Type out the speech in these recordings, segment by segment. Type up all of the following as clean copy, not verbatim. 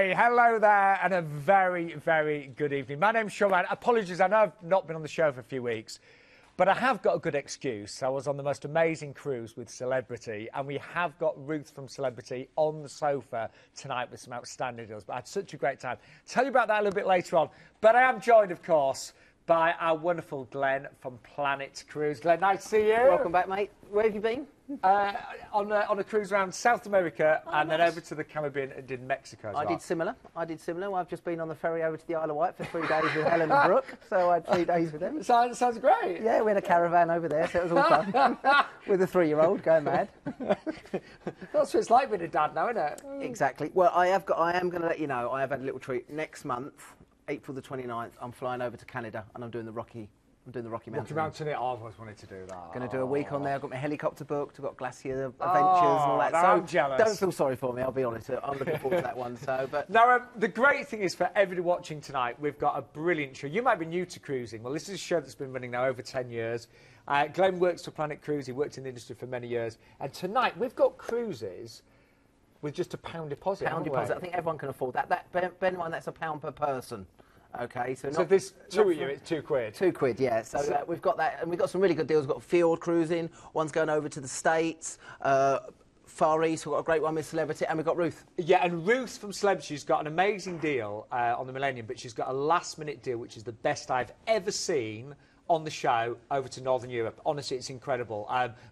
Hey, hello there, and a very, very good evening. My name's Sean. Apologies, I know I've not been on the show for a few weeks, but I have got a good excuse. I was on the most amazing cruise with Celebrity, and we have got Ruth from Celebrity on the sofa tonight with some outstanding deals. But I had such a great time. Tell you about that a little bit later on. But I am joined, of course, by our wonderful Glenn from Planet Cruise. Glenn, nice to see you. Welcome back, mate. Where have you been? On a cruise around South America, and nice. Then over to the Caribbean and did Mexico as well. I did similar. Well, I've just been on the ferry over to the Isle of Wight for 3 days with Helen and Brooke, so I had 3 days with them. Sounds great. Yeah, we had a caravan over there, so it was all fun. With a 3-year-old going mad. That's what it's like being a dad now, isn't it? Exactly. Well, I am going to let you know, I have had a little treat. Next month, April the 29th, I'm flying over to Canada, and I'm doing the Rocky Mountain. Rocky Mountain, I've always wanted to do that. Going to do a week on there. I've got my helicopter booked. I've got glacier adventures and all that. I'm so jealous. Don't feel sorry for me. I'll be honest. I'm looking forward to that one. So, but now the great thing is for everybody watching tonight, we've got a brilliant show. You might be new to cruising. Well, this is a show that's been running now over 10 years. Glenn works for Planet Cruise. He worked in the industry for many years. And tonight we've got cruises with just a £1 deposit. £1 deposit. I think everyone can afford that. Bear in mind that's £1 per person. Okay, so if there's two of you, it's £2. £2, yeah. So we've got that, and we've got some really good deals. We've got Fjord cruising. One's going over to the States. Far East, we've got a great one with Celebrity, and we've got Ruth. Yeah, and Ruth from Celebrity, she's got an amazing deal on the Millennium, but she's got a last-minute deal, which is the best I've ever seen on the show over to Northern Europe. Honestly, it's incredible,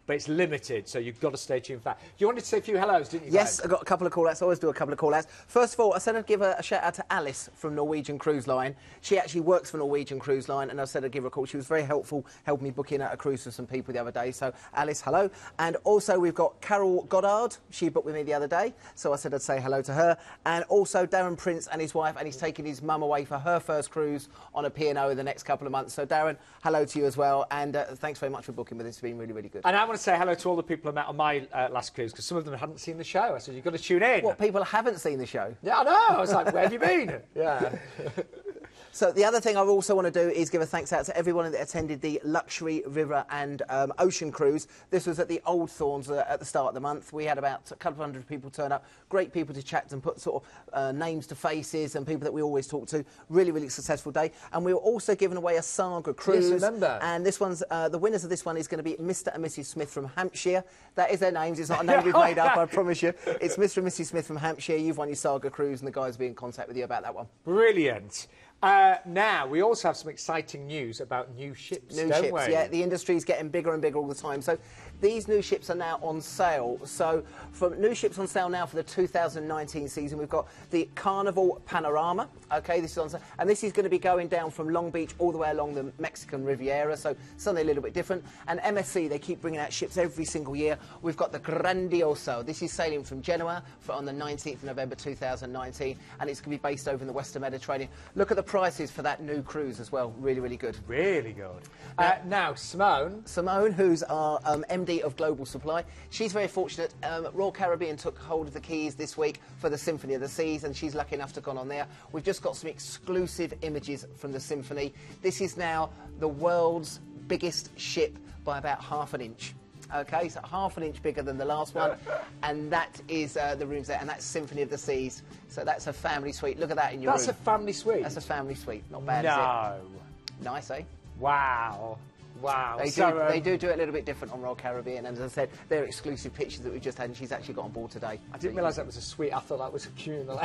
but it's limited, so you've got to stay tuned for that. You wanted to say a few hellos, didn't you? Yes, I've got a couple of call-outs. I always do a couple of call-outs. First of all, I said I'd give a shout-out to Alice from Norwegian Cruise Line. She actually works for Norwegian Cruise Line, and I said I'd give her a call. She was very helpful, helping me book in at a cruise for some people the other day. So, Alice, hello. And also, we've got Carol Goddard. She booked with me the other day, so I said I'd say hello to her. And also, Darren Prince and his wife, and he's taking his mum away for her first cruise on a P&O in the next couple of months. So, Darren, hello to you as well. And thanks very much for booking with us. It's been really, really good. And I want to say hello to all the people I met on my last cruise, because some of them hadn't seen the show. I said, you've got to tune in. What, people haven't seen the show? Yeah, I know. I was like, where have you been? Yeah. So the other thing I also want to do is give a thanks out to everyone that attended the Luxury River and Ocean Cruise. This was at the Old Thorns at the start of the month. We had about a couple of hundred people turn up. Great people to chat and put sort of names to faces and people that we always talk to. Really, really successful day. And we were also giving away a Saga cruise. Yes, remember. And this one's the winners of this one is going to be Mr. and Mrs. Smith from Hampshire. That is their names. It's not a name we've made up, I promise you. It's Mr. and Mrs. Smith from Hampshire. You've won your Saga cruise, and the guys will be in contact with you about that one. Brilliant. Now, we also have some exciting news about new ships, don't we? Yeah, the industry's getting bigger and bigger all the time. So these new ships are now on sale. So from new ships on sale now for the 2019 season, we've got the Carnival Panorama. OK, this is on sale. And this is going to be going down from Long Beach all the way along the Mexican Riviera, so something a little bit different. And MSC, they keep bringing out ships every single year. We've got the Grandioso. This is sailing from Genoa on the 19th of November 2019, and it's going to be based over in the Western Mediterranean. Look at the prices for that new cruise as well. Really, really good. Really good. Now, Simone, who's our MD of Global Supply, she's very fortunate. Royal Caribbean took hold of the keys this week for the Symphony of the Seas, and she's lucky enough to have gone on there. We've just got some exclusive images from the Symphony. This is now the world's biggest ship by about ½ an inch. OK, so ½ an inch bigger than the last one, and that is the rooms there, and that's Symphony of the Seas. So that's a family suite. Look at that in your room. That's a family suite? That's a family suite. Not bad, is it? Nice, eh? Wow. Wow. They do it a little bit different on Royal Caribbean, and as I said, they're exclusive pictures that we've just had, and she's actually got on board today. I didn't realise that was a suite. I thought that was a Cunel.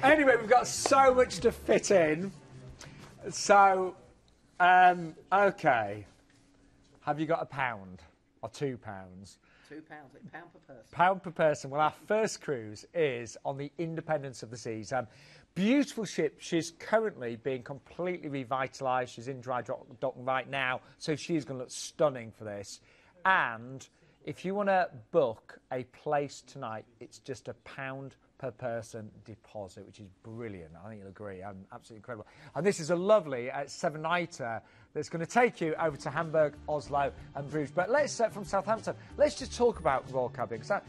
Anyway, we've got so much to fit in. So, OK. Have you got £1 or £2? £2, £1 per person. £1 per person. Well, our first cruise is on the Independence of the Seas. Beautiful ship. She's currently being completely revitalised. She's in dry dock right now, so she's going to look stunning for this. And if you want to book a place tonight, it's just £1 per person deposit, which is brilliant. I think you'll agree. Absolutely incredible. And this is a lovely 7-nighter that's going to take you over to Hamburg, Oslo and Bruges. But let's, from Southampton, let's just talk about Royal Caribbean, because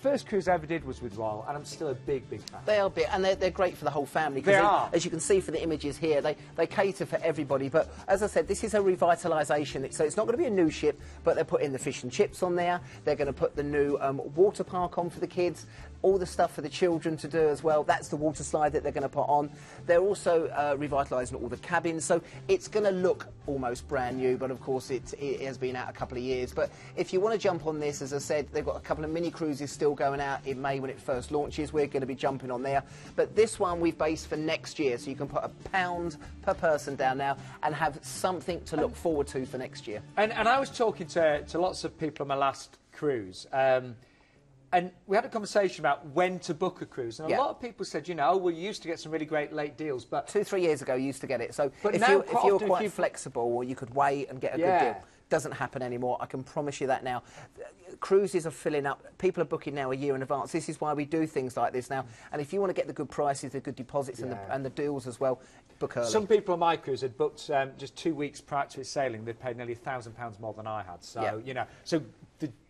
first cruise I ever did was with Royal, and I'm still a big, big fan. They are big, and they're great for the whole family. They are. As you can see from the images here, they cater for everybody. But as I said, this is a revitalisation. So it's not going to be a new ship, but they're putting the fish and chips on there. They're going to put the new water park on for the kids. all the stuff for the children to do as well. That's the water slide that they're going to put on. They're also revitalising all the cabins, so it's going to look almost brand new, but of course it has been out a couple of years. But if you want to jump on this, as I said, they've got a couple of mini cruises still going out in May when it first launches. We're going to be jumping on there. But this one we've based for next year, so you can put £1 per person down now and have something to look forward to for next year. And I was talking to lots of people on my last cruise, and we had a conversation about when to book a cruise, and a lot of people said, you know, we used to get some really great late deals, but 2-3 years ago you used to get it. So but if now you were quite flexible, or you could wait and get a good deal. Doesn't happen anymore. I can promise you that now. Cruises are filling up. People are booking now a year in advance. This is why we do things like this now. And if you want to get the good prices, the good deposits, and the deals as well, book early. Some people on my cruise had booked just 2 weeks prior to its sailing. They'd paid nearly £1,000 more than I had. So you know, so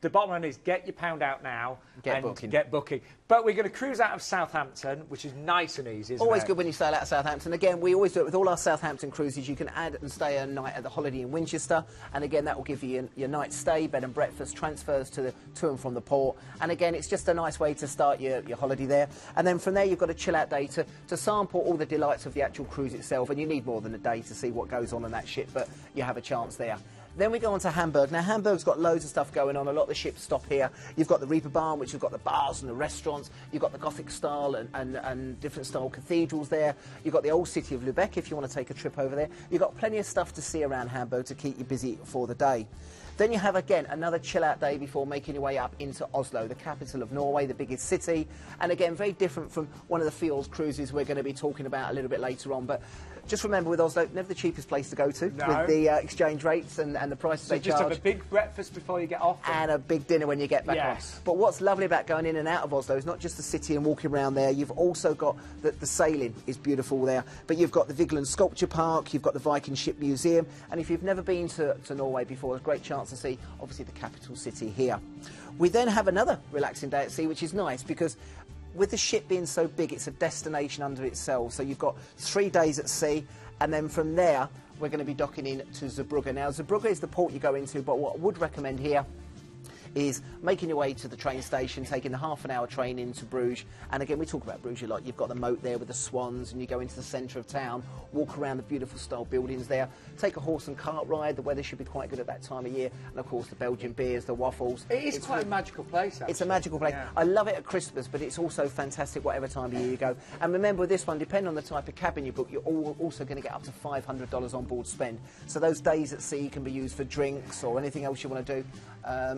the bottom line is get your pound out now and get booking. But we're going to cruise out of Southampton, which is nice and easy. Always good when you sail out of Southampton. Again, we always do it with all our Southampton cruises. You can add and stay a night at the Holiday in Winchester, and again that will give you your night stay, bed and breakfast, transfers to and from the port. And again, it's just a nice way to start your holiday there. And then from there, you've got a chill out day to sample all the delights of the actual cruise itself. And you need more than a day to see what goes on that ship, but you have a chance there. Then we go on to Hamburg. Now, Hamburg's got loads of stuff going on. A lot of the ships stop here. You've got the Reeperbahn, which has got the bars and the restaurants. You've got the Gothic style and different style cathedrals there. You've got the old city of Lubeck if you want to take a trip over there. You've got plenty of stuff to see around Hamburg to keep you busy for the day. Then you have, again, another chill-out day before making your way up into Oslo, the capital of Norway, the biggest city. And again, very different from one of the Fjords cruises we're going to be talking about a little bit later on. But just remember, with Oslo, never the cheapest place to go to with the exchange rates and the prices they charge. So just have a big breakfast before you get off. And a big dinner when you get back on. But what's lovely about going in and out of Oslo is not just the city and walking around there. You've also got the sailing is beautiful there. But you've got the Vigeland Sculpture Park, you've got the Viking Ship Museum. And if you've never been to Norway before, there's a great chance to see, obviously, the capital city here. We then have another relaxing day at sea, which is nice because with the ship being so big, it's a destination unto itself. So you've got 3 days at sea, and then from there, we're going to be docking in to Zeebrugge. Now, Zeebrugge is the port you go into, but what I would recommend here is making your way to the train station, taking the half-an-hour train into Bruges. And again, we talk about Bruges a lot. You've got the moat there with the swans, and you go into the centre of town, walk around the beautiful style buildings there, take a horse and cart ride. The weather should be quite good at that time of year. And, of course, the Belgian beers, the waffles. It's quite a magical place, actually. It's a magical place. I love it at Christmas, but it's also fantastic whatever time of year you go. And remember, with this one, depending on the type of cabin you book, you're also going to get up to $500 on board spend. So those days at sea can be used for drinks or anything else you want to do.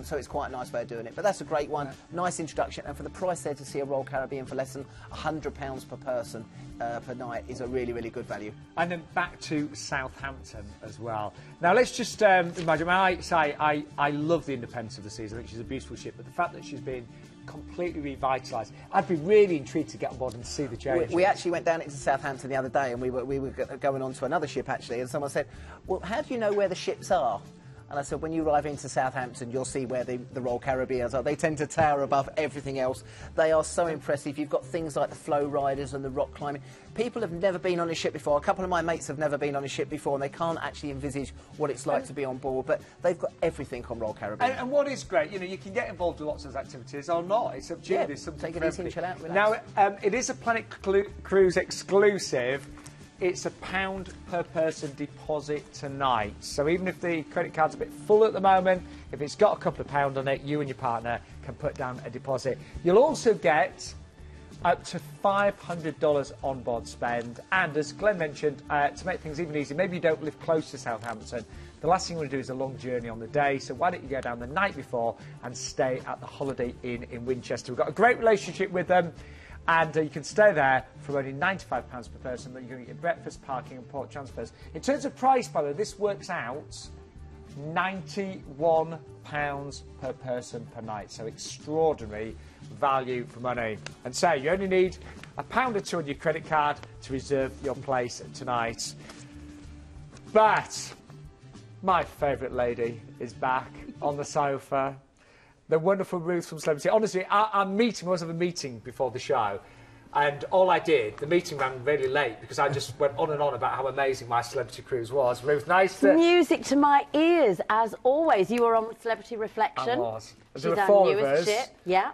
So it's quite a nice way of doing it. But that's a great one. Nice introduction. And for the price there, to see a Royal Caribbean for less than £100 per person per night is a really, really good value. And then back to Southampton as well. Now, let's just imagine, I love the Independence of the Seas. I think she's a beautiful ship. But the fact that she's been completely revitalised, I'd be really intrigued to get on board and see the change. We actually went down into Southampton the other day, and we were going on to another ship, actually. And someone said, well, how do you know where the ships are? And I said, when you arrive into Southampton, you'll see where the Royal Caribbeans are. They tend to tower above everything else. They are so impressive. You've got things like the flow riders and the rock climbing. People have never been on a ship before. A couple of my mates have never been on a ship before, and they can't actually envisage what it's like to be on board. But they've got everything on Royal Caribbean. And what is great, you know, you can get involved with lots of activities or not. It's up to you. There's something take it easy and chill out. Relax. Now, it is a Planet Cruise exclusive. It's £1 per person deposit tonight. So even if the credit card's a bit full at the moment, if it's got a couple of pounds on it, you and your partner can put down a deposit. You'll also get up to $500 on board spend. And as Glenn mentioned, to make things even easier, maybe you don't live close to Southampton. The last thing you want to do is a long journey on the day, so why don't you go down the night before and stay at the Holiday Inn in Winchester. We've got a great relationship with them. And you can stay there for only £95 per person, but you're going to get breakfast, parking and port transfers. In terms of price, by the way, this works out £91 per person per night. So extraordinary value for money. And so you only need £1 or £2 on your credit card to reserve your place tonight. But my favourite lady is back on the sofa. The wonderful Ruth from Celebrity. Honestly, our meeting, we always have a meeting before the show, and all I did, the meeting ran really late because I just went on and on about how amazing my Celebrity Cruise was. Ruth, nice to... Music to my ears, as always. You were on Celebrity Reflection. I was. She's There were our four of newest us. ship. Yeah.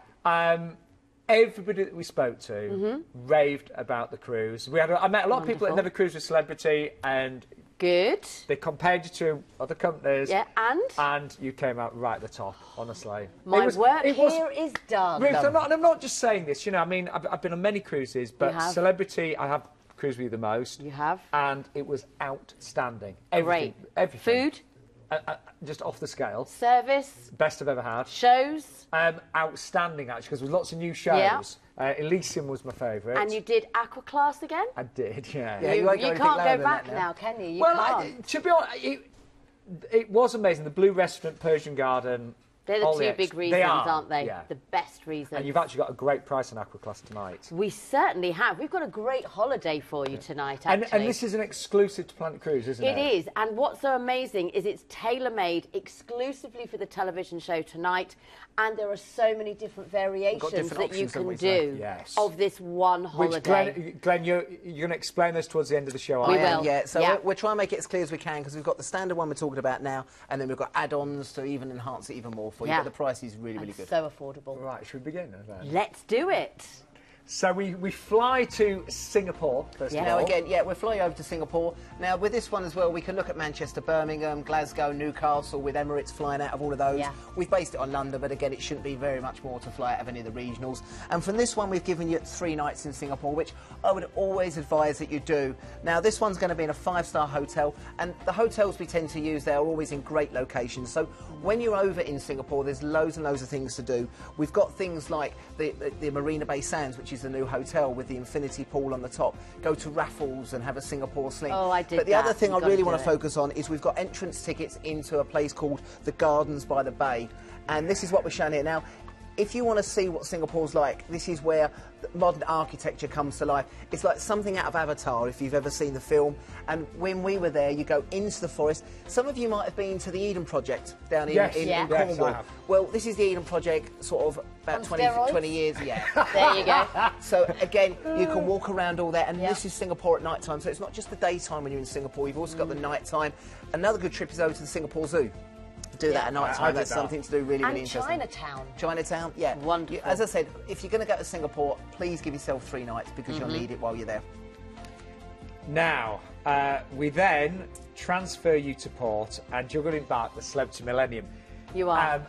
everybody that we spoke to raved about the cruise. I met a lot of people that never cruised with Celebrity, and Good. they compared you to other companies. Yeah, and you came out right at the top, honestly. My work here is done. Ruth, I'm not just saying this, you know, I mean, I've been on many cruises, but Celebrity, I have cruised with you the most. You have. And it was outstanding. Great. Everything. Food? Just off the scale. Service? Best I've ever had. Shows? Outstanding, actually, because there was lots of new shows. Yeah. Elysium was my favourite. And you did Aqua Class again? I did, yeah. You can't go back now, can you? You can't. To be honest, it was amazing. The Blue Restaurant, Persian Garden. They're the two big reasons, aren't they? Yeah. The best reasons. And you've actually got a great price on Aqua Class tonight. We certainly have. We've got a great holiday for you tonight, actually. And this is an exclusive to Planet Cruise, isn't it? It is. And what's so amazing is it's tailor-made exclusively for the television show tonight. And there are so many different variations that you can do of this one holiday. Which, Glenn, you're going to explain this towards the end of the show, We will. Yeah, so we're trying to make it as clear as we can, because we've got the standard one we're talking about now, and then we've got add-ons to even enhance it even more for you. But the price is really, really good. So affordable. Right, should we begin then? Let's do it. So we fly to Singapore, first of all. Now, again, we're flying over to Singapore. Now, with this one as well, we can look at Manchester, Birmingham, Glasgow, Newcastle, with Emirates flying out of all of those. Yeah. We've based it on London, but again, it shouldn't be very much more to fly out of any of the regionals. And from this one, we've given you 3 nights in Singapore, which I would always advise that you do. Now, this one's going to be in a 5-star hotel, and the hotels we tend to use, they're always in great locations. So when you're over in Singapore, there's loads and loads of things to do. We've got things like the Marina Bay Sands, which is the new hotel with the infinity pool on the top. Go to Raffles and have a Singapore sling. Oh, I did. But the other thing I really want to focus on is we've got entrance tickets into a place called the Gardens by the Bay, and this is what we're showing here now. If you want to see what Singapore's like, this is where modern architecture comes to life. It's like something out of Avatar, if you've ever seen the film. And when we were there, you go into the forest. Some of you might have been to the Eden Project down in Cornwall. Yes, I have. Well, this is the Eden Project, sort of about 20 years. Yeah. There you go. So again, you can walk around all that, and this is Singapore at night time. So it's not just the daytime when you're in Singapore. You've also got the night time. Another good trip is over to the Singapore Zoo. Do that at night time. That's something to do really, really interesting. Chinatown, yeah. Wonderful. As I said, if you're going to go to Singapore, please give yourself 3 nights, because you'll need it while you're there. Now, we then transfer you to port, and you're going to embark the Celebrity Millennium. You are.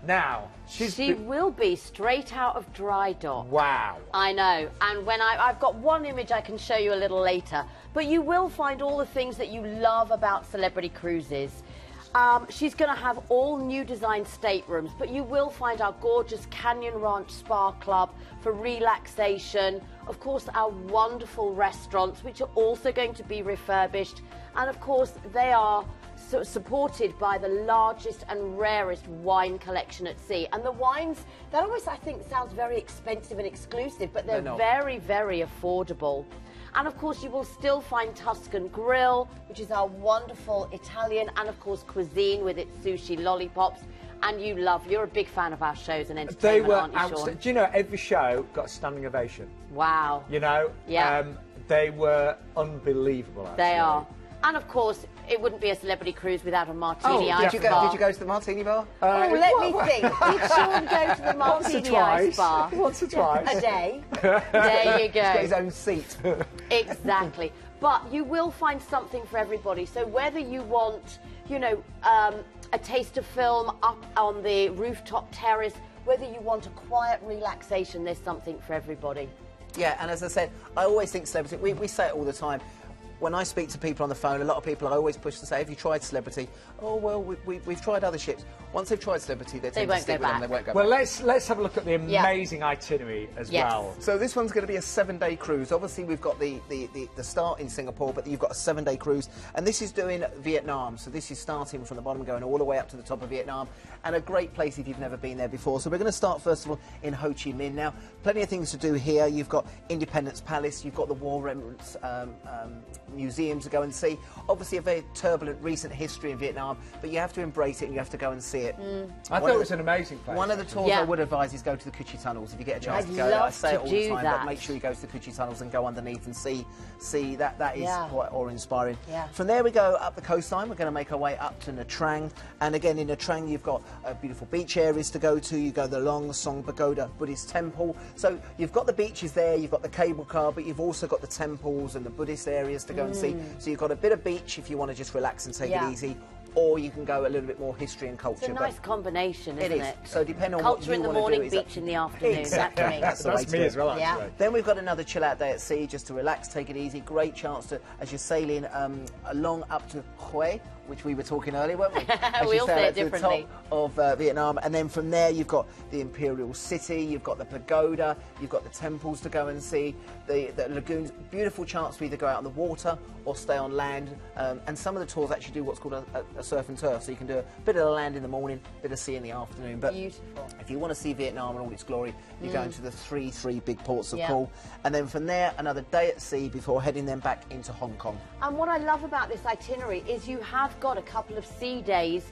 Now, she will be straight out of dry dock. Wow. I know. And when I've got one image I can show you a little later. But you will find all the things that you love about Celebrity Cruises. She's going to have all new design staterooms, but you will find our gorgeous Canyon Ranch Spa Club for relaxation. Of course, our wonderful restaurants, which are also going to be refurbished. And of course, they are supported by the largest and rarest wine collection at sea. And the wines, that always, I think, sounds very expensive and exclusive, but they're very, very affordable. And of course, you will still find Tuscan Grill, which is our wonderful Italian and of course cuisine with its sushi lollipops. And you're a big fan of our shows and entertainment, they were aren't you, Sean? outstanding. Do you know, every show got a standing ovation. Wow. You know? Yeah. They were unbelievable, actually. They are. And of course, it wouldn't be a Celebrity Cruise without a martini ice bar. Did you go to the martini bar? Let me think. Did Sean go to the martini ice bar? Once or twice. A day. There you go. He's got his own seat. Exactly. But you will find something for everybody. So whether you want, you know, a taste of film up on the rooftop terrace, whether you want a quiet relaxation, there's something for everybody. Yeah, and as I said, I always think Celebrity, we say it all the time. When I speak to people on the phone, a lot of people I always push to say, have you tried Celebrity? Oh, well, we've tried other ships. Once they've tried Celebrity, they tend to stick with them, they won't go back. Well, let's have a look at the amazing itinerary as well. So this one's going to be a 7-day cruise. Obviously, we've got the start in Singapore, but you've got a 7-day cruise. And this is doing Vietnam. So this is starting from the bottom, going all the way up to the top of Vietnam. And a great place if you've never been there before. So we're going to start, first of all, in Ho Chi Minh. Now, plenty of things to do here. You've got Independence Palace. You've got the War Remnants museums to go and see. Obviously, a very turbulent recent history in Vietnam, but you have to embrace it and you have to go and see it. I thought it was an amazing place. One of the tours I would advise is go to the Coochie Tunnels if you get a chance to go. I say it all the time, but make sure you go to the Coochie Tunnels and go underneath and see that. That is quite awe-inspiring. From there we go up the coastline. We're going to make our way up to Nha Trang, and again in Nha Trang you've got beautiful beach areas to go to. You go to the Long Song Pagoda Buddhist Temple. So you've got the beaches there, you've got the cable car, but you've also got the temples and the Buddhist areas to go and see. So you've got a bit of beach if you want to just relax and take it easy, or you can go a little bit more history and culture. It's a nice combination, isn't it? So depending on culture what you in the want morning, to do, beach in the afternoon. Exactly. That's me as well, actually. Then we've got another chill-out day at sea, just to relax, take it easy. Great chance to, as you're sailing along up to Hue, which we were talking earlier, weren't we? We all say it to the differently. top of Vietnam, and then from there you've got the Imperial City, you've got the pagoda, you've got the temples to go and see, the lagoons. Beautiful chance to either go out on the water or stay on land, and some of the tours actually do what's called a surf and turf, so you can do a bit of the land in the morning, a bit of sea in the afternoon. But beautiful. If you want to see Vietnam in all its glory, you're going to the three big ports of call, and then from there another day at sea before heading then back into Hong Kong. And what I love about this itinerary is you have got a couple of sea days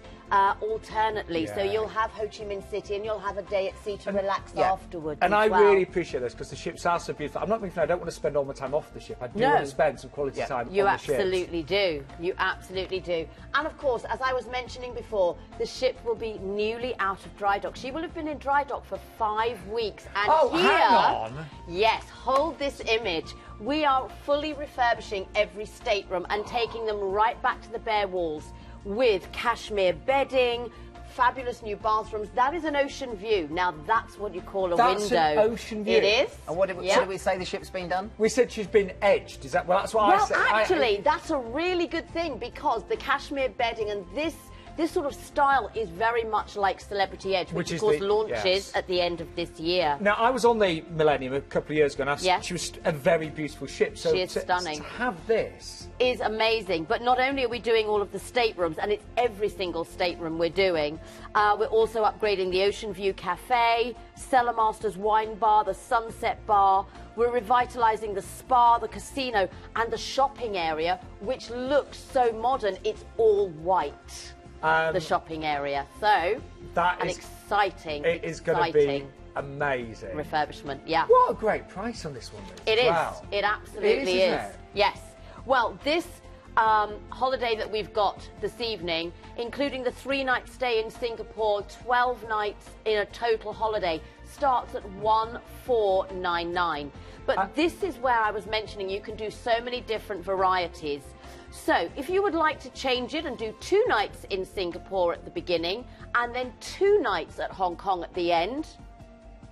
alternately. So you'll have Ho Chi Minh City and you'll have a day at sea to relax afterwards. And I really appreciate this because the ships are so beautiful. I'm not thinking I don't want to spend all my time off the ship. I do want to spend some quality time on the ships. You absolutely do. You absolutely do. And of course, as I was mentioning before, the ship will be newly out of dry dock. She will have been in dry dock for 5 weeks. And hang on. Yes, hold this image. We are fully refurbishing every stateroom and taking them right back to the bare walls with cashmere bedding, fabulous new bathrooms. That is an ocean view. Now, that's what you call a window. That's an ocean view? It is. And what did we say the ship's been done? We said she's been edged. Is that, well, that's what I said. Well, actually, that's a really good thing because the cashmere bedding and this sort of style is very much like Celebrity Edge, which of course launches at the end of this year. Now, I was on the Millennium a couple of years ago, and she was a very beautiful ship. So she is stunning. To have this is amazing. But not only are we doing all of the staterooms, and it's every single stateroom we're doing, we're also upgrading the Ocean View Cafe, Cellar Masters Wine Bar, the Sunset Bar. We're revitalising the spa, the casino, and the shopping area, which looks so modern. It's all white. The shopping area. So, that is exciting. It is going to be amazing. Refurbishment, What a great price on this one, Liz. It is. It absolutely is. Isn't it? Yes. Well, this holiday that we've got this evening, including the 3-night stay in Singapore, 12 nights in a total holiday, starts at 1,499. But this is where I was mentioning you can do so many different varieties. So, if you would like to change it and do 2 nights in Singapore at the beginning and then 2 nights at Hong Kong at the end,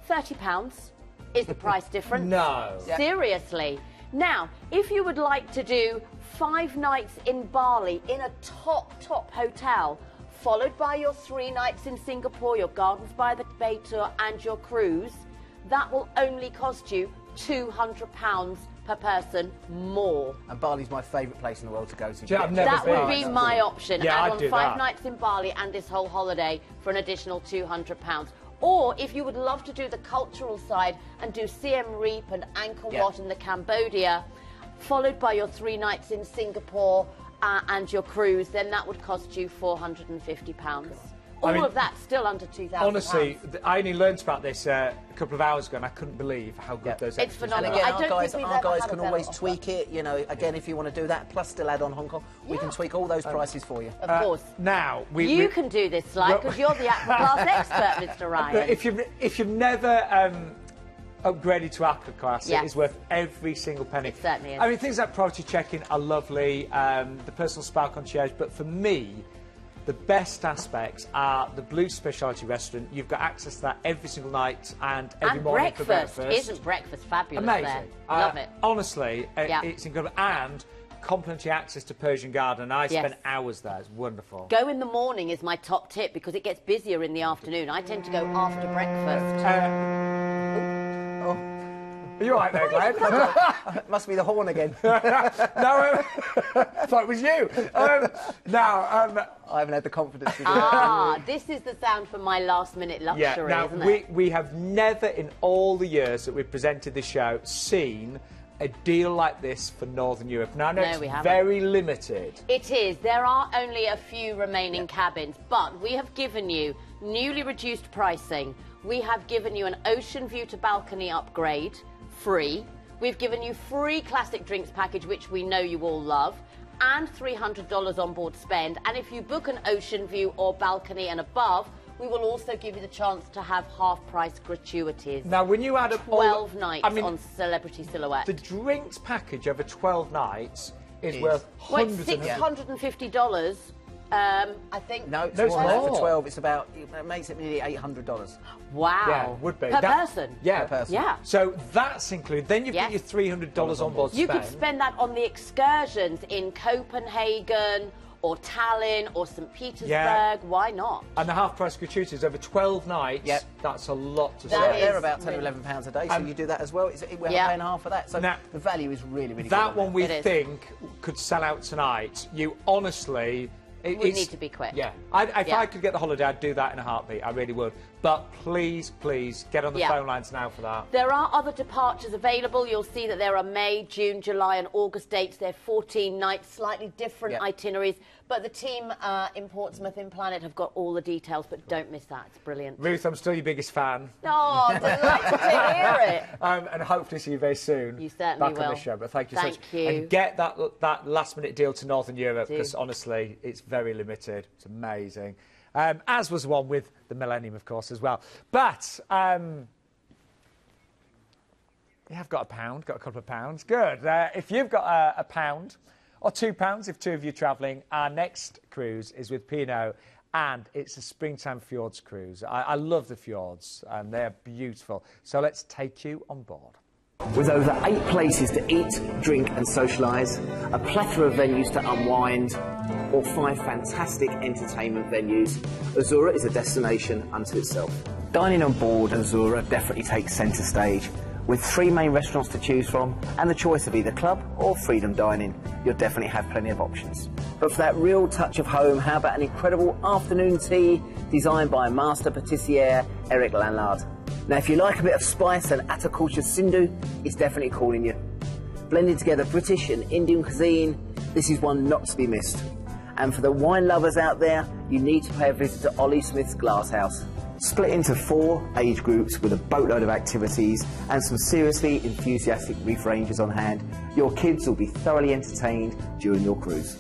£30 is the price difference. No. Seriously. Now, if you would like to do 5 nights in Bali in a top hotel, followed by your 3 nights in Singapore, your Gardens by the Bay tour and your cruise, that will only cost you £200 per person more. And Bali's my favourite place in the world to go to. That would be my option. Yeah, Add I'd on do 5 that. nights in Bali and this whole holiday for an additional £200. Or if you would love to do the cultural side and do Siem Reap and Angkor Wat and the Cambodia, followed by your 3 nights in Singapore and your cruise, then that would cost you £450. All of that still under £2,000. Honestly, I only learnt about this a couple of hours ago, and I couldn't believe how good those extras were. It's phenomenal. Again, I don't think our guys can always tweak it. You know, again, if you want to do that, plus still add on Hong Kong, we can tweak all those prices for you. Of course. Now, you can do this, Sly, because you're the Aqua Class expert, Mr. Ryan. If you've never upgraded to Aqua Class, it is worth every single penny. It certainly is. I mean, things like priority check-in are lovely, the personal spa concierge, but for me, the best aspects are the Blue Speciality Restaurant. You've got access to that every single night and every morning for breakfast. Isn't breakfast fabulous? Amazing. There? Love it. Honestly, it's incredible. And complimentary access to Persian Garden. I spent hours there. It's wonderful. Go in the morning is my top tip because it gets busier in the afternoon. I tend to go after breakfast. Are you all right there, Glenn? Must be the horn again. No, I thought it was you. I haven't had the confidence to do that. This is the sound for my last-minute luxury, isn't it? We have never, in all the years that we've presented this show, seen a deal like this for Northern Europe. Now, I know we it's haven't. very limited. It is. There are only a few remaining cabins, but we have given you newly reduced pricing. We have given you an ocean view to balcony upgrade, free. We've given you free classic drinks package, which we know you all love, and $300 on board spend. And if you book an ocean view or balcony and above, we will also give you the chance to have half-price gratuities. Now, when you add up 12 nights on Celebrity Silhouette. The drinks package over 12 nights is worth hundreds of $650. I think. No, it's more for 12. It's about. It makes it nearly $800. Wow. Yeah, would be. Per person. Yeah, per person. Yeah. So that's included. Then you've got your $300 on board spend. You could spend that on the excursions in Copenhagen or Tallinn or St. Petersburg. Yeah. Why not? And the half-price gratuities over 12 nights. Yep. That's a lot to That say. They're about £10 or £11 a day, so you do that as well. We're paying half of that, so now, the value is really, really good. That one we think could sell out tonight. You honestly... We need to be quick. Yeah. If I could get the holiday, I'd do that in a heartbeat. I really would. But please, please, get on the phone lines now for that. There are other departures available. You'll see that there are May, June, July and August dates. They're 14 nights, slightly different itineraries. But the team in Portsmouth in Planet have got all the details, but don't miss that. It's brilliant. Ruth, I'm still your biggest fan. Oh, delighted to hear it. And hopefully see you very soon. You certainly back on the show. But thank you so much. Thank you. And get that last-minute deal to Northern Europe, because honestly, it's very limited. It's amazing. As was the one with the Millennium, of course, as well. But you have got got a couple of pounds. Good. If you've got a pound or £2 if two of you are travelling, our next cruise is with P&O, and it's a springtime Fjords cruise. I love the Fjords, and they're beautiful. So let's take you on board. With over 8 places to eat, drink and socialise, a plethora of venues to unwind, or 5 fantastic entertainment venues, Azura is a destination unto itself. Dining on board Azura definitely takes centre stage. With 3 main restaurants to choose from and the choice of either club or freedom dining, you'll definitely have plenty of options. But for that real touch of home, how about an incredible afternoon tea designed by master patissier Eric Lanlard? Now, if you like a bit of spice and Atakulcha Sindhu, it's definitely calling you. Blending together British and Indian cuisine, this is one not to be missed. And for the wine lovers out there, you need to pay a visit to Ollie Smith's Glasshouse. Split into 4 age groups with a boatload of activities and some seriously enthusiastic reef rangers on hand, your kids will be thoroughly entertained during your cruise.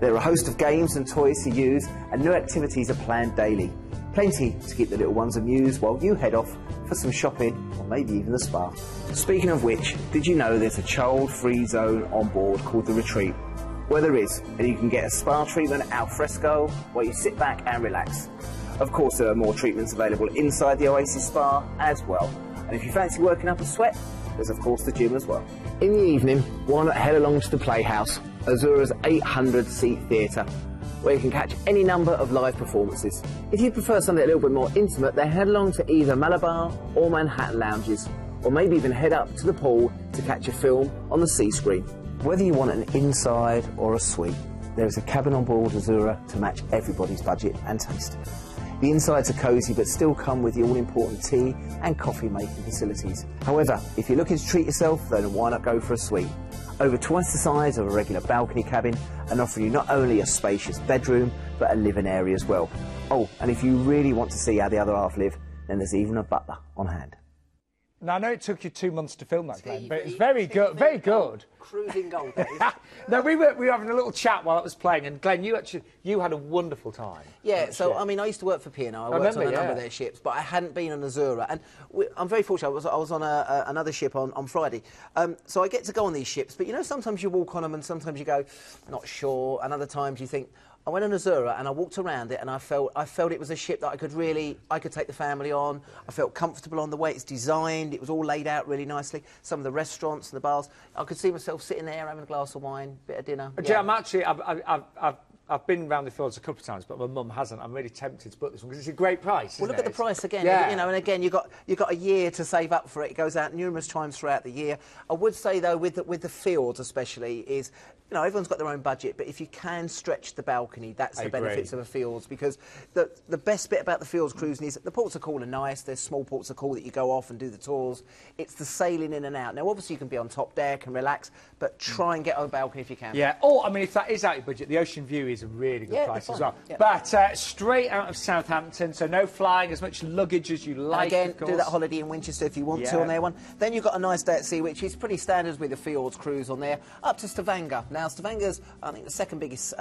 There are a host of games and toys to use, and new activities are planned daily. Plenty to keep the little ones amused while you head off for some shopping or maybe even a spa. Speaking of which, did you know there's a child-free zone on board called The Retreat? Well, there is, and you can get a spa treatment al fresco while you sit back and relax. Of course, there are more treatments available inside the Oasis Spa as well. And if you fancy working up a sweat, there's of course the gym as well. In the evening, why not head along to the Playhouse, Azura's 800-seat theatre, where you can catch any number of live performances. If you prefer something a little bit more intimate, then head along to either Malabar or Manhattan lounges, or maybe even head up to the pool to catch a film on the C screen. Whether you want an inside or a suite, there is a cabin on board Azura to match everybody's budget and taste. The insides are cosy but still come with the all-important tea and coffee making facilities. However, if you're looking to treat yourself, then why not go for a suite? Over twice the size of a regular balcony cabin and offering you not only a spacious bedroom but a living area as well. Oh, and if you really want to see how the other half live, then there's even a butler on hand. Now, I know it took you 2 months to film that, Glenn, but it's very good, very good. Cruising gold days. No, we were having a little chat while it was playing, and Glenn, you had a wonderful time. Yeah, so I mean, I used to work for P&O. I worked on a number of their ships, but I hadn't been on Azura, and I'm very fortunate. I was on another ship on Friday, so I get to go on these ships. But you know, sometimes you walk on them, and sometimes you go, not sure, and other times you think. I went on Azura and I walked around it, and I felt it was a ship that I could take the family on. I felt comfortable on the way it's designed. It was all laid out really nicely. Some of the restaurants and the bars, I could see myself sitting there having a glass of wine, bit of dinner. Yeah, I'm actually, I've I've been round the Fjords a couple of times, but my mum hasn't. I'm really tempted to book this one because it's a great price. Well, look at the price again. Yeah. You know, and again, you've got a year to save up for it. It goes out numerous times throughout the year. I would say though, with the Fjords especially, is everyone's got their own budget, but if you can stretch the balcony, that's the benefits of a Fjords, because the best bit about the Fjords cruising is the ports of call are nice. There's small ports of call that you go off and do the tours. It's the sailing in and out. Now, obviously, you can be on top deck and relax, but try and get on a balcony if you can. Yeah. Or, I mean, if that is out of your budget, the Ocean View is a really good price as well. Yeah. But straight out of Southampton, so no flying, as much luggage as you like. And again, of course. do that holiday in Winchester if you want to on there one. Then you've got a nice day at sea, which is pretty standard with the Fjords cruise on there, up to Stavanger. Now, Stavanger's, I think, the second biggest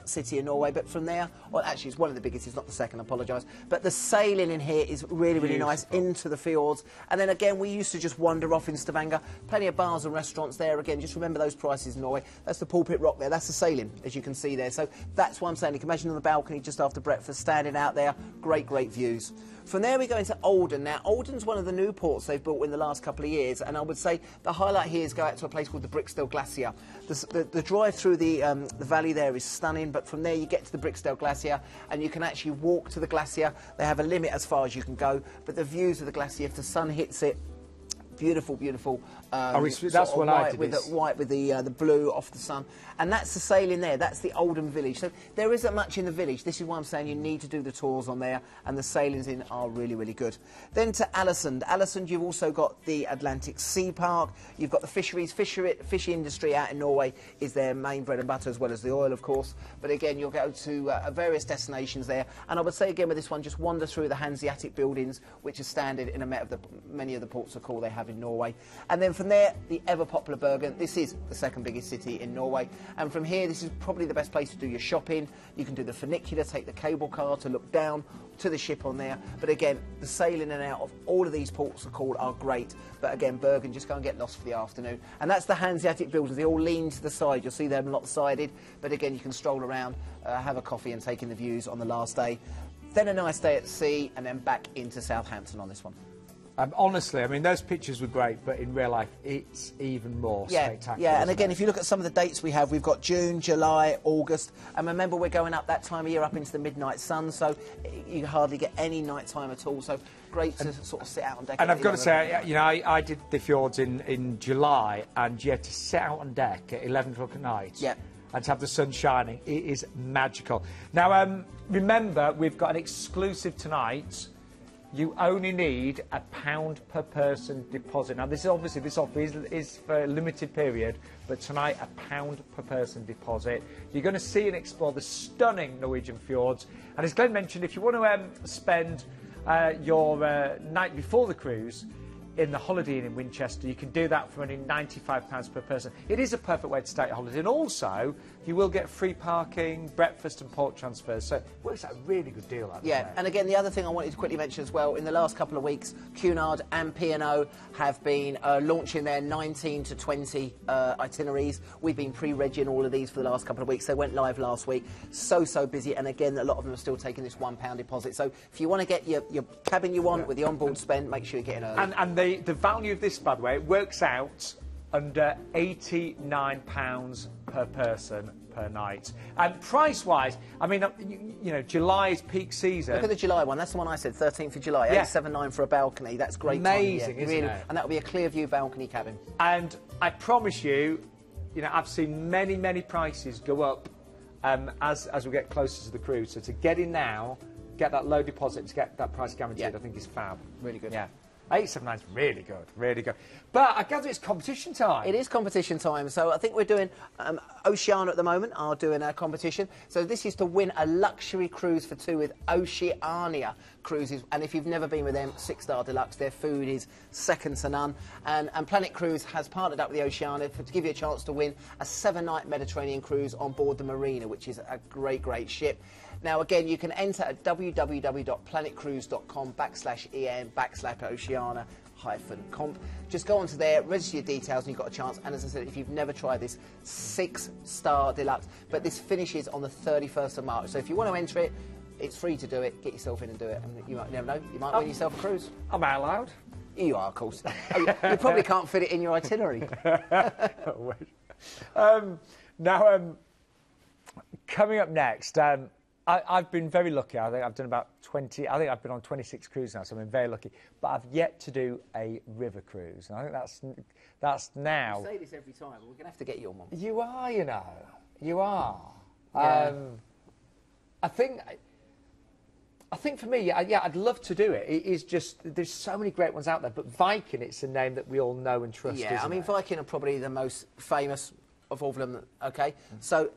city in Norway, but from there, well, actually, it's one of the biggest, it's not the second, I apologise. But the sailing in here is really, really nice into the Fjords. And then again, we used to just wander off in Stavanger. Plenty of bars and restaurants there. Again, just remember those prices in Norway. That's the Pulpit Rock there. That's the sailing, as you can see there. So that's what I'm saying. You can imagine on the balcony just after breakfast, standing out there. Great, great views. From there, we go into Olden. Now, Olden's one of the new ports they've built in the last couple of years, and I would say the highlight here is go out to a place called the Brixdale Glacier. The drive through the valley there is stunning, but from there you get to the Brixdale Glacier, and you can actually walk to the glacier. They have a limit as far as you can go, but the views of the glacier, if the sun hits it, beautiful, beautiful. That's what I did. White with the blue off the sun, and that's the sailing there. That's the Oldham village. So there isn't much in the village. This is why I'm saying you need to do the tours on there, and the sailings in are really, really good. Then to Alisund. Alisund, you've also got the Atlantic Sea Park. You've got the fisheries. Fishing industry out in Norway is their main bread and butter, as well as the oil, of course. But again, you'll go to various destinations there, and I would say again with this one, just wander through the Hanseatic buildings, which are standard in many of the ports of call they have in Norway. And then from there, the ever popular Bergen. This is the second biggest city in Norway, and from here, this is probably the best place to do your shopping. You can do the funicular, take the cable car to look down to the ship on there. But again, the sailing in and out of all of these ports of call are great. But again, Bergen, just go and get lost for the afternoon. And that's the Hanseatic buildings. They all lean to the side. You'll see them lopsided. But again, you can stroll around, have a coffee and take in the views on the last day. Then a nice day at sea, and then back into Southampton on this one. Honestly, I mean, those pictures were great, but in real life, it's even more spectacular. Yeah, and again, if you look at some of the dates we have, we've got June, July, August, and remember, we're going up that time of year up into the midnight sun, so you hardly get any night time at all, so great to sort of sit out on deck. And I've got to say, I did the Fjords in July, and you had to sit out on deck at 11 o'clock at night. Yeah. And to have the sun shining. It is magical. Now, remember, we've got an exclusive tonight. You only need £1 per person deposit. Now, this offer is for a limited period, but tonight, £1 per person deposit. You're going to see and explore the stunning Norwegian fjords. And as Glenn mentioned, if you want to spend your night before the cruise in the Holiday Inn in Winchester, you can do that for only £95 per person. It is a perfect way to stay at holiday, and also you will get free parking, breakfast and port transfers, so it works out a really good deal. And again, the other thing I wanted to quickly mention as well, in the last couple of weeks, Cunard and P&O have been launching their 19 to 20 itineraries. We've been pre-regging all of these for the last couple of weeks. They went live last week. So busy, and again, a lot of them are still taking this £1 deposit. So if you want to get your cabin you want with the onboard spend, make sure you get in early. And the value of this, by the way, it works out under £89 per person per night. And price-wise, I mean, July is peak season. Look at the July one. That's the one I said, 13th of July. Yeah. 879 for a balcony. That's great. Amazing, time, isn't it? And that will be a clear view balcony cabin. And I promise you, I've seen many prices go up as we get closer to the cruise. So to get in now, get that low deposit to get that price guaranteed, I think is fab. Really good. Yeah. 879 is really good, really good. But I gather it's competition time. It is competition time. So I think we're doing Oceania at the moment are doing a competition. So this is to win a luxury cruise for two with Oceania Cruises. And if you've never been with them, 6-star deluxe. Their food is second to none. And Planet Cruise has partnered up with the Oceania to give you a chance to win a 7-night Mediterranean cruise on board the Marina, which is a great ship. Now, again, you can enter at www.planetcruise.com/en/Oceania-comp. Just go onto there, register your details, and you've got a chance. And as I said, if you've never tried this, 6-star deluxe. But this finishes on the 31st of March. So if you want to enter it, it's free to do it. Get yourself in and do it. And you might never know, you might win yourself a cruise. Am I allowed? You are, of course. You probably can't fit it in your itinerary. Coming up next, I've been very lucky. I think I've done about 20. I think I've been on 26 cruises now, so I've been very lucky. But I've yet to do a river cruise. And I think that's now. You say this every time. We're going to have to get you on one. You are, you know. You are. Yeah. I think for me, yeah, I'd love to do it. It is just, there's so many great ones out there. But Viking, it's a name that we all know and trust, Yeah, I mean, it? Viking are probably the most famous of all of them, okay? So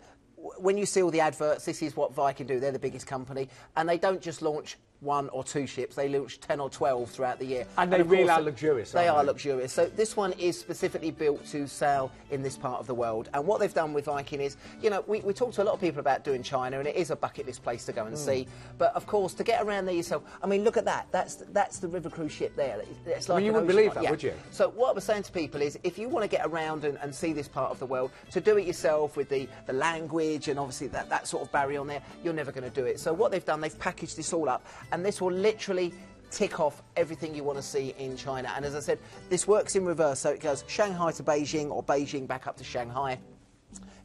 when you see all the adverts, this is what Viking do. They're the biggest company. And they don't just launch 1 or 2 ships. They launch 10 or 12 throughout the year. And they really are luxurious, They aren't are they? luxurious. So this one is specifically built to sail in this part of the world. And what they've done with Viking is, you know, we talk to a lot of people about doing China, and it is a bucket list place to go and see. But, of course, to get around there yourself, I mean, look at that. That's the river cruise ship there. It's like Well, you an wouldn't ocean believe liner. that, would you? So what I was saying to people is, if you want to get around and see this part of the world, to do it yourself with the language and obviously that sort of barrier on there, you're never going to do it. So what they've done, they've packaged this all up, and this will literally tick off everything you want to see in China. And as I said, this works in reverse, so it goes Shanghai to Beijing or Beijing back up to Shanghai.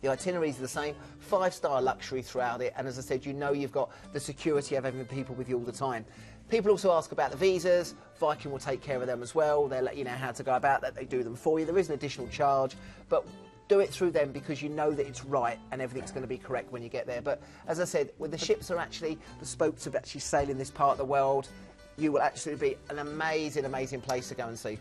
The itineraries are the same, 5-star luxury throughout it, and as I said, you know you've got the security of having people with you all the time. People also ask about the visas. Viking will take care of them as well. They'll let you know how to go about that. They do them for you. There is an additional charge, but do it through them because you know that it's right and everything's going to be correct when you get there. But as I said, when the ships are actually bespoke to actually sail in this part of the world, you will actually be an amazing, amazing place to go and see.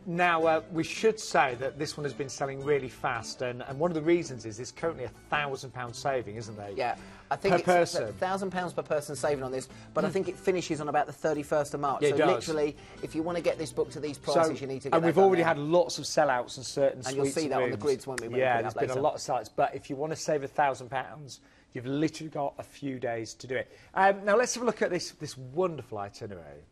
Now, we should say that this one has been selling really fast, and one of the reasons is it's currently £1,000 saving, isn't there? Yeah, I think per it's person. £1,000 per person saving on this, but I think it finishes on about the 31st of March. Yeah, so it does. literally, if you want to get this book to these prices, you need to get And that we've done already now. had lots of sellouts on certain And you'll suites see and that on the rooms. grids, won't we, when we Yeah, put it there's up been a later. lot of sites, but if you want to save £1,000, you've literally got a few days to do it. Now, let's have a look at this wonderful itinerary.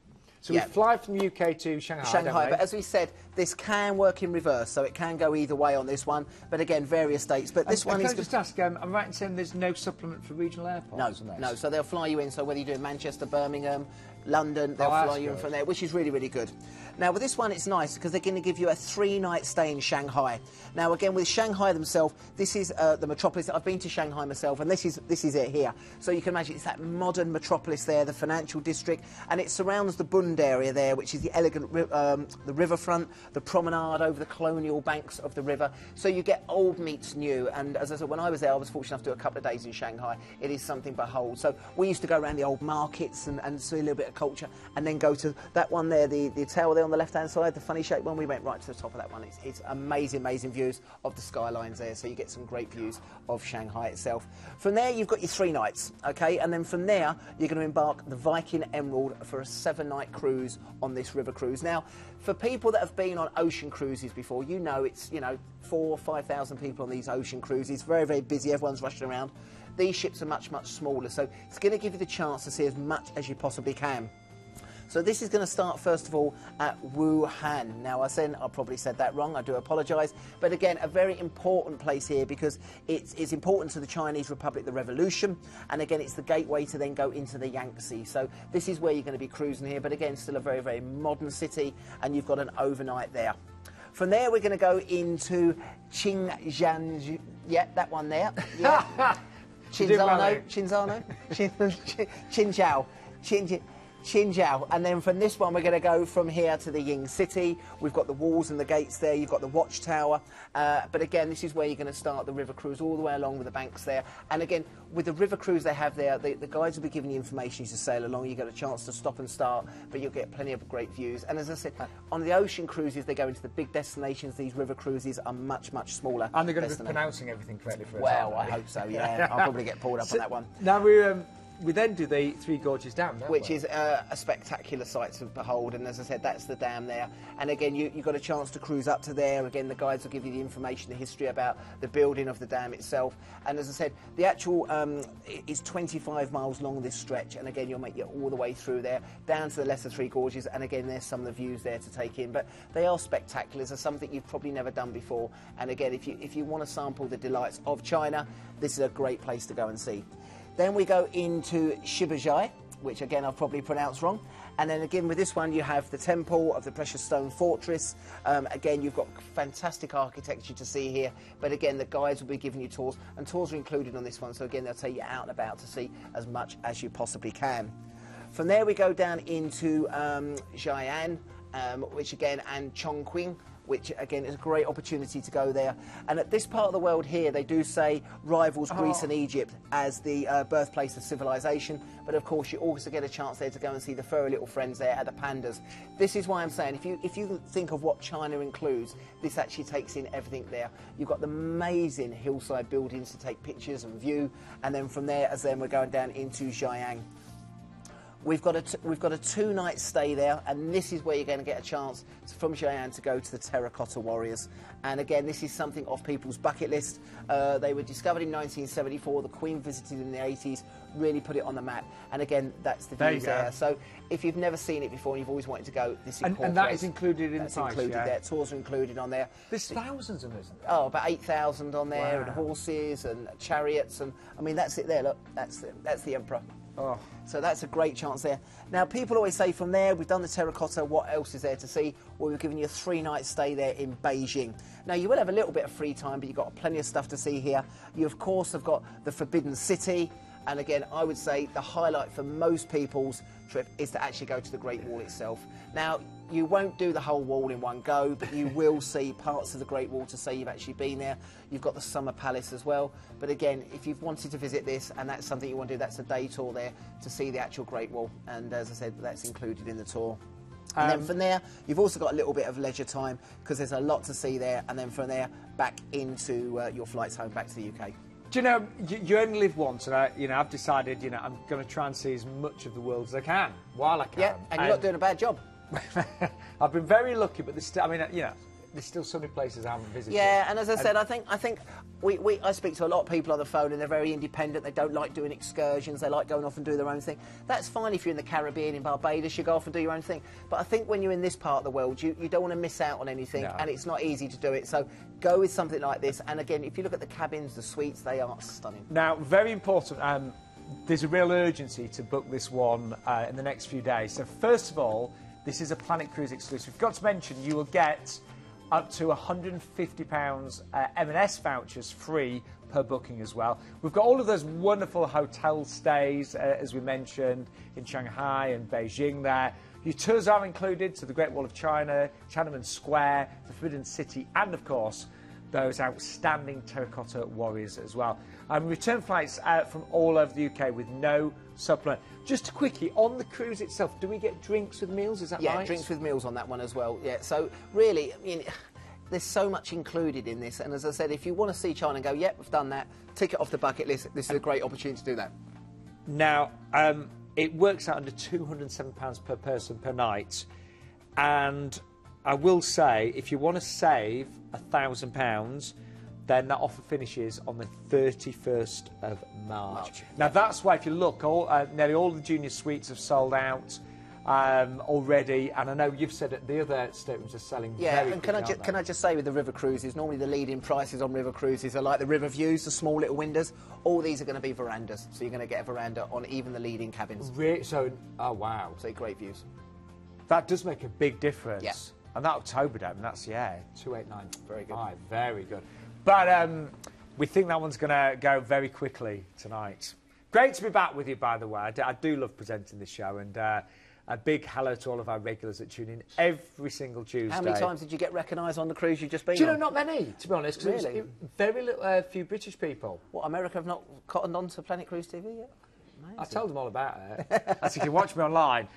So Yeah. we fly from the UK to Shanghai, don't Shanghai, we? but as we said, this can work in reverse, so it can go either way on this one. But again, various dates. But this one can is I just ask, I'm right in saying there's no supplement for regional airports? no, on no. this? So they'll fly you in. So whether you're doing Manchester, Birmingham, London, they'll that's fly you in good. from there, which is really, really good. Now, with this one, it's nice because they're going to give you a 3-night stay in Shanghai. Now, again, with Shanghai themselves, this is the metropolis. I've been to Shanghai myself, and this is it here. So you can imagine it's that modern metropolis there, the financial district, and it surrounds the Bund area there, which is the elegant the riverfront, the promenade over the colonial banks of the river. So you get old meets new. And as I said, when I was there, I was fortunate enough to do a couple of days in Shanghai. It is something to behold. So we used to go around the old markets and see a little bit of culture, and then go to that one there, the tower there on the left-hand side, the funny shaped one. We went right to the top of that one. It's amazing, amazing views of the skylines there. So you get some great views of Shanghai itself. From there, you've got your 3 nights, okay? And then from there, you're going to embark the Viking Emerald for a 7-night cruise on this river cruise. Now, for people that have been on ocean cruises before, you know it's, 4,000 or 5,000 people on these ocean cruises. Very, very busy. Everyone's rushing around. These ships are much, much smaller. So it's going to give you the chance to see as much as you possibly can. So this is going to start, first of all, at Wuhan. Now, I probably said that wrong. I do apologise. But again, a very important place here because it's important to the Chinese Republic, the revolution. And again, it's the gateway to then go into the Yangtze. So this is where you're going to be cruising here. But again, still a very, very modern city. And you've got an overnight there. From there, we're going to go into Qingzhou. Yeah, that one there. Yeah. Qingzhou, and then from this one we're going to go from here to the Ying City. We've got the walls and the gates there, you've got the watchtower, but again this is where you're going to start the river cruise all the way along with the banks there. And again, with the river cruise they have there, the guides will be giving you information as you sail along. You get a chance to stop and start, but you'll get plenty of great views. And as I said, on the ocean cruises they go into the big destinations. These river cruises are much, much smaller. And they're going to be pronouncing everything correctly for us. Well, I hope so, yeah. I'll probably get pulled up on that one. Now we then do the 3 Gorges Dam, don't Which we? is a spectacular sight to behold, and as I said, that's the dam there. And again, you've got a chance to cruise up to there. Again, the guides will give you the information, the history about the building of the dam itself. And as I said, the actual is 25 miles long, this stretch, and again, you'll make it all the way through there, down to the lesser 3 Gorges, and again, there's some of the views there to take in. But they are spectacular. They're something you've probably never done before. And again, if you want to sample the delights of China, this is a great place to go and see. Then we go into Shibazhai, which again I've probably pronounced wrong. And then again with this one you have the Temple of the Precious Stone Fortress. Again, you've got fantastic architecture to see here, but again the guides will be giving you tours, and tours are included on this one, so again they'll take you out and about to see as much as you possibly can. From there we go down into Xi'an, which again, and Chongqing, which again is a great opportunity to go there. And at this part of the world here, they do say rivals Greece and Egypt as the birthplace of civilization. But of course, you also get a chance there to go and see the furry little friends there at the pandas. This is why I'm saying, if you think of what China includes, this actually takes in everything there. You've got the amazing hillside buildings to take pictures and view, and then from there, we're going down into Xi'an. We've got a 2-night stay there, and this is where you're going to get a chance from Xi'an to go to the Terracotta Warriors. And again, this is something off people's bucket list. They were discovered in 1974. The Queen visited in the 80s, really put it on the map. And again, that's the views there. So if you've never seen it before and you've always wanted to go, this incorporates. And that is included in the price, included there. Tours are included on there. There's thousands of them, isn't there? Oh, about 8,000 on there, and horses and chariots, and I mean that's it there. Look, that's the Emperor. Oh. So that's a great chance there. Now, people always say from there, we've done the Terracotta, what else is there to see? Well, we've given you a 3-night stay there in Beijing. Now, you will have a little bit of free time, but you've got plenty of stuff to see here. You, of course, have got the Forbidden City. And again, I would say the highlight for most people's trip is to actually go to the Great Wall itself. Now, you won't do the whole wall in one go, but you will see parts of the Great Wall to say you've actually been there. You've got the Summer Palace as well. But again, if you've wanted to visit this and that's something you want to do, that's a day tour there to see the actual Great Wall. And as I said, that's included in the tour. And then from there, you've also got a little bit of leisure time because there's a lot to see there. And then from there, back into your flights home back to the UK. Do you know, you only live once, and I've decided, I'm going to try and see as much of the world as I can while I can. Yeah, and you're not doing a bad job. I've been very lucky, but there's still, there's still so many places I haven't visited. Yeah, and as I said, I think I speak to a lot of people on the phone, and they're very independent. They don't like doing excursions. They like going off and do their own thing. That's fine if you're in the Caribbean, in Barbados, you go off and do your own thing. But I think when you're in this part of the world, you don't want to miss out on anything, and it's not easy to do it. So go with something like this. And again, if you look at the cabins, the suites, they are stunning. Now, very important. There's a real urgency to book this one in the next few days. So first of all, this is a Planet Cruise exclusive. Forgot to mention, you will get up to £150 M&S vouchers free per booking as well. We've got all of those wonderful hotel stays, as we mentioned, in Shanghai and Beijing there. Your tours are included to the Great Wall of China, Tiananmen Square, the Forbidden City, and of course, those outstanding Terracotta Warriors as well. Return flights from all over the UK with no supplement. Just quickly, on the cruise itself, do we get drinks with meals? Is that right? Yeah, drinks with meals on that one as well. Yeah, so really, there's so much included in this. And as I said, if you want to see China and go, yep, we've done that, tick it off the bucket list, this is a great opportunity to do that. Now, it works out under £207 per person per night. And I will say, if you want to save £1,000, then that offer finishes on the 31st of March. Now, that's why, if you look, nearly all the junior suites have sold out already, and I know you've said that the other staterooms are selling very quickly, and can I just say, with the river cruises, normally the leading prices on river cruises are like the river views, the small little windows. All these are going to be verandas, so you're going to get a veranda on even the leading cabins. Oh, wow. So great views. That does make a big difference. Yeah. And that October Dome, that's, 289. Very good. Very good. But we think that one's going to go very quickly tonight. Great to be back with you, by the way. I do love presenting this show, and a big hello to all of our regulars that tune in every single Tuesday. How many times did you get recognised on the cruise you've just been on? Do you know, not many, to be honest. Really? Very few British people. What, America have not cottoned on to Planet Cruise TV yet? Amazing. I told them all about it. As you can watch me online.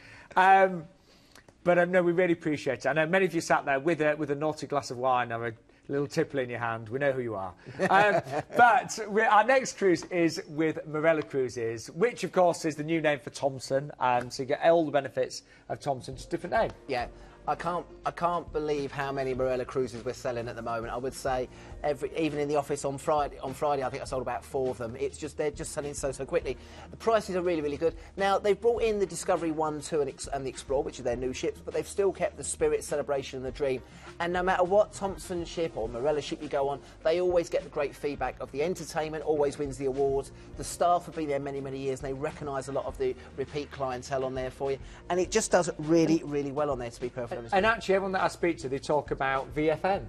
But no, we really appreciate it. I know many of you sat there with a naughty glass of wine or a little tipple in your hand. We know who you are. But our next cruise is with Marella Cruises, which, of course, is the new name for Thomson. So you get all the benefits of Thomson, just a different name. Yeah. I can't believe how many Marella cruises we're selling at the moment. I would say even in the office on Friday, I think I sold about 4 of them. It's just they're just selling so quickly. The prices are really good. Now they've brought in the Discovery 1, 2 and the Explorer, which are their new ships, but they've still kept the Spirit, Celebration and the Dream. And no matter what Thompson ship or Marella ship you go on, they always get the great feedback of the entertainment, always wins the awards. The staff have been there many years and they recognise a lot of the repeat clientele on there for you. And it just does really well on there, to be perfectly honest. And actually, everyone that I speak to, they talk about VFN.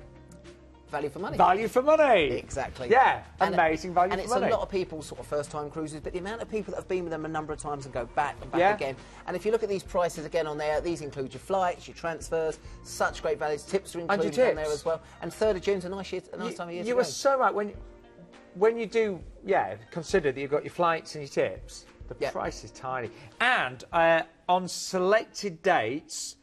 Value for money. Value for money. Exactly. Yeah, amazing value for money. And it's a lot of people, sort of first-time cruises, but the amount of people that have been with them a number of times and go back and back again. And if you look at these prices again on there, these include your flights, your transfers, such great values. Tips are included on there as well. And 3rd of June's a nice time of year. You were so right when you do, consider that you've got your flights and your tips. The price is tiny. And on selected dates.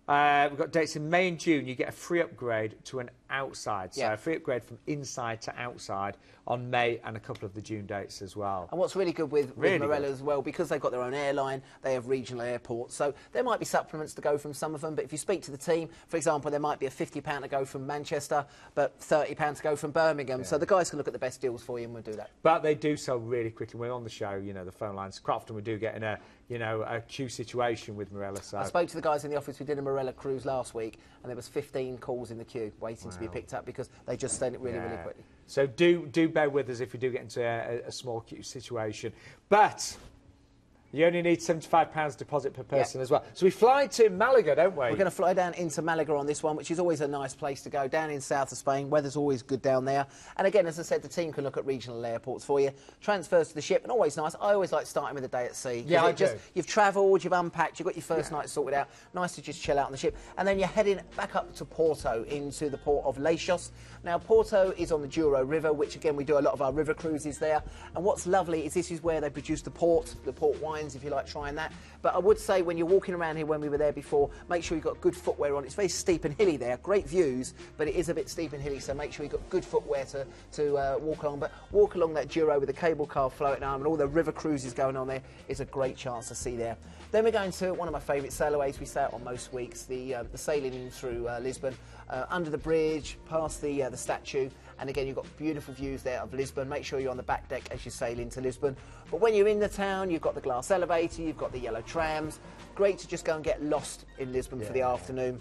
We've got dates in May and June. You get a free upgrade to an outside. So a free upgrade from inside to outside on May and a couple of the June dates as well. And what's really good with Marella as well, because they've got their own airline, they have regional airports. So there might be supplements to go from some of them, but if you speak to the team, for example, there might be a £50 to go from Manchester, but £30 to go from Birmingham. So the guys can look at the best deals for you and we'll do that. But they do sell really quickly. We're on the show, the phone lines. Quite often we do get in a queue situation with Marella. So. I spoke to the guys in the office. We did a Marella cruise last week, and there was 15 calls in the queue waiting to be picked up because they just sent it really quickly. So do bear with us if you do get into a small queue situation. But you only need £75 deposit per person as well. So we fly to Malaga, don't we? We're going to fly down into Malaga on this one, which is always a nice place to go. Down in south of Spain, weather's always good down there. And again, as I said, the team can look at regional airports for you. Transfers to the ship, and always nice. I always like starting with a day at sea. Yeah, you've travelled, you've unpacked, you've got your first night sorted out. Nice to just chill out on the ship. And then you're heading back up to Porto, into the port of Leixos. Now, Porto is on the Douro River, which again, we do a lot of our river cruises there. And what's lovely is this is where they produce the port wines, if you like trying that. But I would say when you're walking around here, when we were there before, make sure you've got good footwear on. It's very steep and hilly there, great views, but it is a bit steep and hilly, so make sure you've got good footwear to walk along. But walk along that Douro with the cable car floating on and all the river cruises going on there is a great chance to see there. Then we're going to one of my favourite sailways. We sail on most weeks, the sailing in through Lisbon, under the bridge, past the statue. And again, you've got beautiful views there of Lisbon. Make sure you're on the back deck as you sail into Lisbon. But when you're in the town, you've got the glass elevator, you've got the yellow trams. Great to just go and get lost in Lisbon for the afternoon.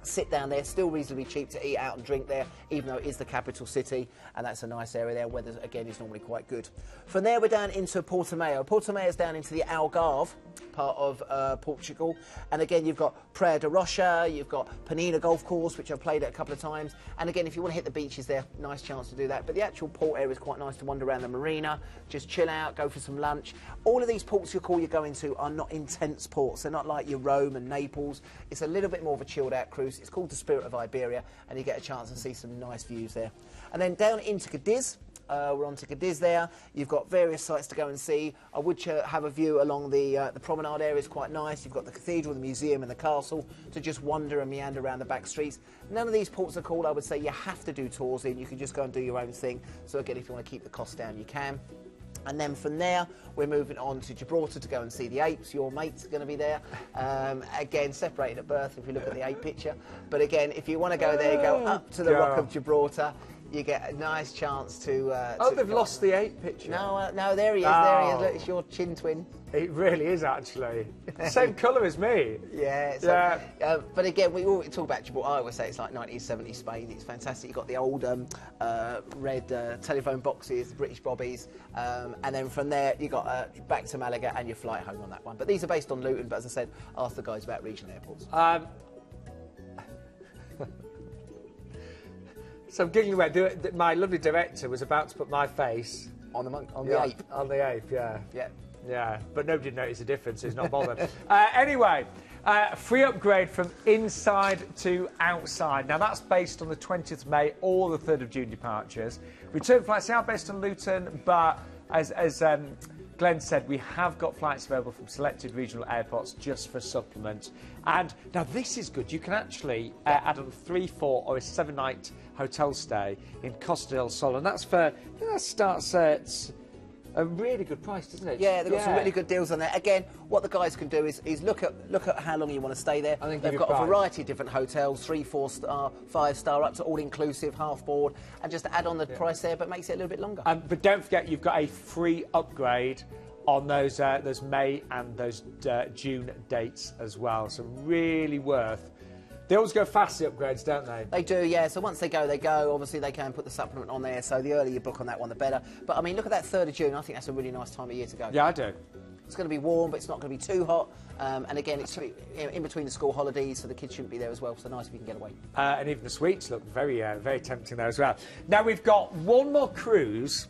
Sit down there, still reasonably cheap to eat out and drink there, even though it is the capital city, and that's a nice area there. Weather, again, is normally quite good. From there, we're down into Portimao. Portimao's down into the Algarve part of Portugal, and again, you've got Praia da Rocha, you've got Penina Golf Course, which I've played at a couple of times, and again, if you want to hit the beaches there, nice chance to do that. But the actual port area is quite nice to wander around the marina, just chill out, go for some lunch. All of these ports you're going to are not intense ports. They're not like your Rome and Naples. It's a little bit more of a chilled out cruise. It's called the Spirit of Iberia, and you get a chance to see some nice views there. And then down into Cadiz, we're on to Cadiz there. You've got various sites to go and see. I would have a view along the promenade area. Is quite nice. You've got the cathedral, the museum and the castle to just wander and meander around the back streets. None of these ports are called. I would say you have to do tours in. You can just go and do your own thing. So again, if you want to keep the cost down, you can. And then from there, we're moving on to Gibraltar to go and see the apes. Your mate's going to be there. Again, separated at birth if you look at the ape picture. But again, if you want to go there, go up to the Rock of Gibraltar. You get a nice chance to... they've lost the ape picture. No, there he is. There he is. Look, it's your chin twin. It really is, actually. Same colour as me. Yeah. But again, we always talk about Gibraltar. I always say it's like 1970s Spain. It's fantastic. You've got the old red telephone boxes, British bobbies. And then from there, you got back to Malaga and your flight home on that one. But these are based on Luton. But as I said, ask the guys about regional airports. So I'm giggling away. My lovely director was about to put my face on the ape. On the ape, yeah. Yeah. But nobody noticed the difference. He's not bothered. Anyway, free upgrade from inside to outside. Now that's based on the 20th of May or the 3rd of June departures. Return flights are based on Luton, but as Glenn said, we have got flights available from selected regional airports just for supplement. And now this is good. You can actually add on a 3, 4 or a 7-night hotel stay in Costa del Sol. And that's for, that starts at a really good price, doesn't it? Yeah, they've got some really good deals on there. Again, what the guys can do is look at how long you want to stay there. They've got a variety of different hotels, 3, 4-star, 5-star, up to all-inclusive, half-board, and just add on the price there, but makes it a little bit longer. But don't forget, you've got a free upgrade on those May and those June dates as well. So really worth. They always go fast, the upgrades, don't they? They do, yeah. So once they go, they go. Obviously, they can put the supplement on there, so the earlier you book on that one, the better. But, I mean, look at that 3rd of June. I think that's a really nice time of year to go. Yeah, I do. It's going to be warm, but it's not going to be too hot. And, again, it's in between the school holidays, so the kids shouldn't be there as well. So nice if you can get away. And even the sweets look very, very tempting there as well. Now, we've got one more cruise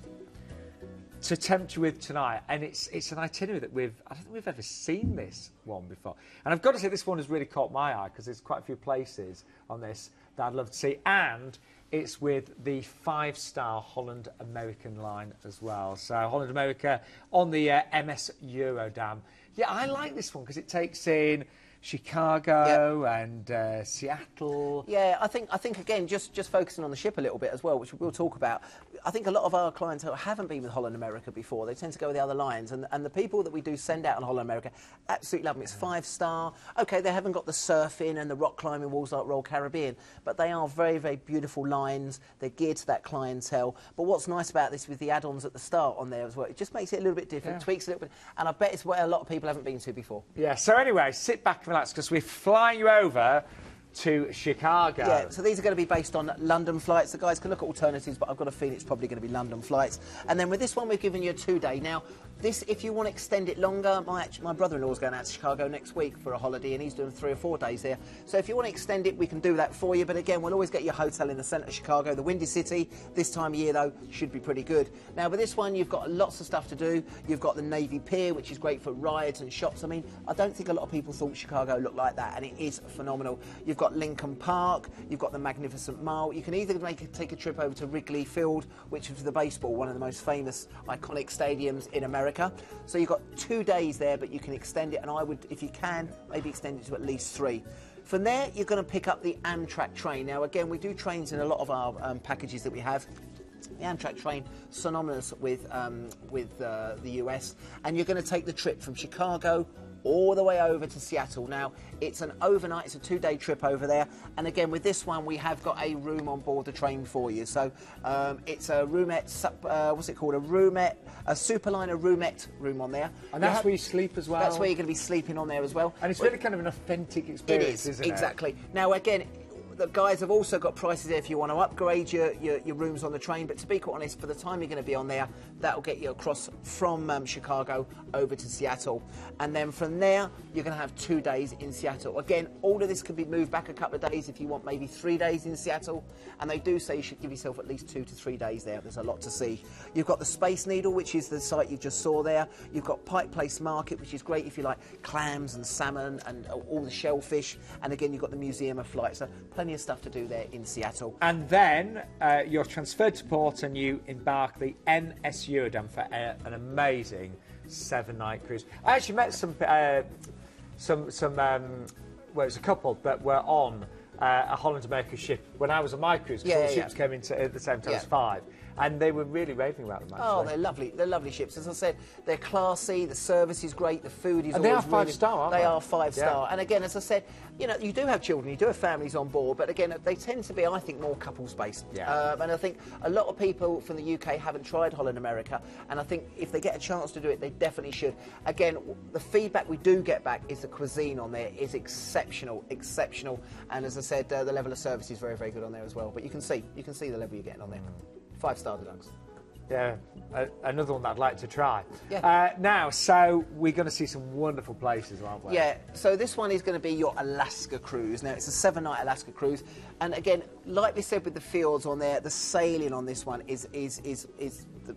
to tempt you with tonight, and it's an itinerary that I don't think we've ever seen this one before. And I've got to say, this one has really caught my eye because there's quite a few places on this that I'd love to see, and it's with the 5-star Holland American line as well. So Holland America on the MS Eurodam. Yeah, I like this one because it takes in Chicago and Seattle. Yeah, I think again, just focusing on the ship a little bit as well, which we'll talk about. I think a lot of our clientele haven't been with Holland America before. They tend to go with the other lines, and the people that we do send out on Holland America absolutely love them. It's 5-star. Okay, they haven't got the surfing and the rock climbing walls like Royal Caribbean, but they are very, very beautiful lines. They're geared to that clientele. But what's nice about this with the add-ons at the start on there as well, it just makes it a little bit different, tweaks it a little bit, and I bet it's where a lot of people haven't been to before. Yeah, so anyway, sit back and relax because we're flying you over to Chicago. Yeah, so these are going to be based on London flights. The guys can look at alternatives, but I've got a feeling it's probably going to be London flights. And then with this one, we've given you a 2-day. Now, this, if you want to extend it longer, my brother-in-law's going out to Chicago next week for a holiday, and he's doing 3 or 4 days there. So if you want to extend it, we can do that for you. But again, we'll always get your hotel in the centre of Chicago, the Windy City. This time of year, though, should be pretty good. Now, with this one, you've got lots of stuff to do. You've got the Navy Pier, which is great for rides and shops. I mean, I don't think a lot of people thought Chicago looked like that, and it is phenomenal. You've got Lincoln Park, you've got the Magnificent Mile. You can either take a trip over to Wrigley Field, which is the baseball, one of the most famous, iconic stadiums in America. So you've got 2 days there, but you can extend it, and I would, if you can, maybe extend it to at least 3. From there, you're going to pick up the Amtrak train. Now, again, we do trains in a lot of our packages that we have. The Amtrak train, synonymous with the US, and you're going to take the trip from Chicago all the way over to Seattle. Now, it's an overnight, it's a 2-day trip over there, and again, with this one, we have got a room on board the train for you. So, it's a roomette, what's it called? A Superliner roomette room on there. And that's where you sleep as well? That's where you're going to be sleeping on there as well. And it's really kind of an authentic experience, isn't it? Exactly. Now, again, the guys have also got prices there if you want to upgrade your rooms on the train, but to be quite honest, for the time you're going to be on there, that will get you across from Chicago over to Seattle. And then from there, you're going to have 2 days in Seattle. Again, all of this could be moved back a couple of days if you want maybe 3 days in Seattle. And they do say you should give yourself at least 2 to 3 days there. There's a lot to see. You've got the Space Needle, which is the site you just saw there. You've got Pike Place Market, which is great if you like clams and salmon and all the shellfish. And again, you've got the Museum of Flight. So plenty of stuff to do there in Seattle. And then you're transferred to port and you embark the MS Eurodam for an amazing 7-night cruise. I actually met well, it was a couple that were on a Holland America ship when I was on my cruise, because all the ships came into at the same time as 5. And they were really raving about them, actually. Oh, they're lovely. They're lovely ships. As I said, they're classy, the service is great, the food is and they are 5-star, aren't they? They are 5-star. And again, as I said, you know, you do have children, you do have families on board, but again, they tend to be, I think, more couples-based. Yeah. And I think a lot of people from the UK haven't tried Holland America, and I think if they get a chance to do it, they definitely should. Again, the feedback we do get back is the cuisine on there is exceptional. And as I said, the level of service is very, very good on there as well. But you can see the level you're getting on there. 5-star deluxe. Yeah, another one that I'd like to try. Yeah. Now, so we're going to see some wonderful places, aren't we? Yeah, so this one is going to be your Alaska cruise. Now, it's a 7-night Alaska cruise. And again, like we said with the Fjords on there, the sailing on this one is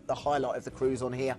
the highlight of the cruise on here.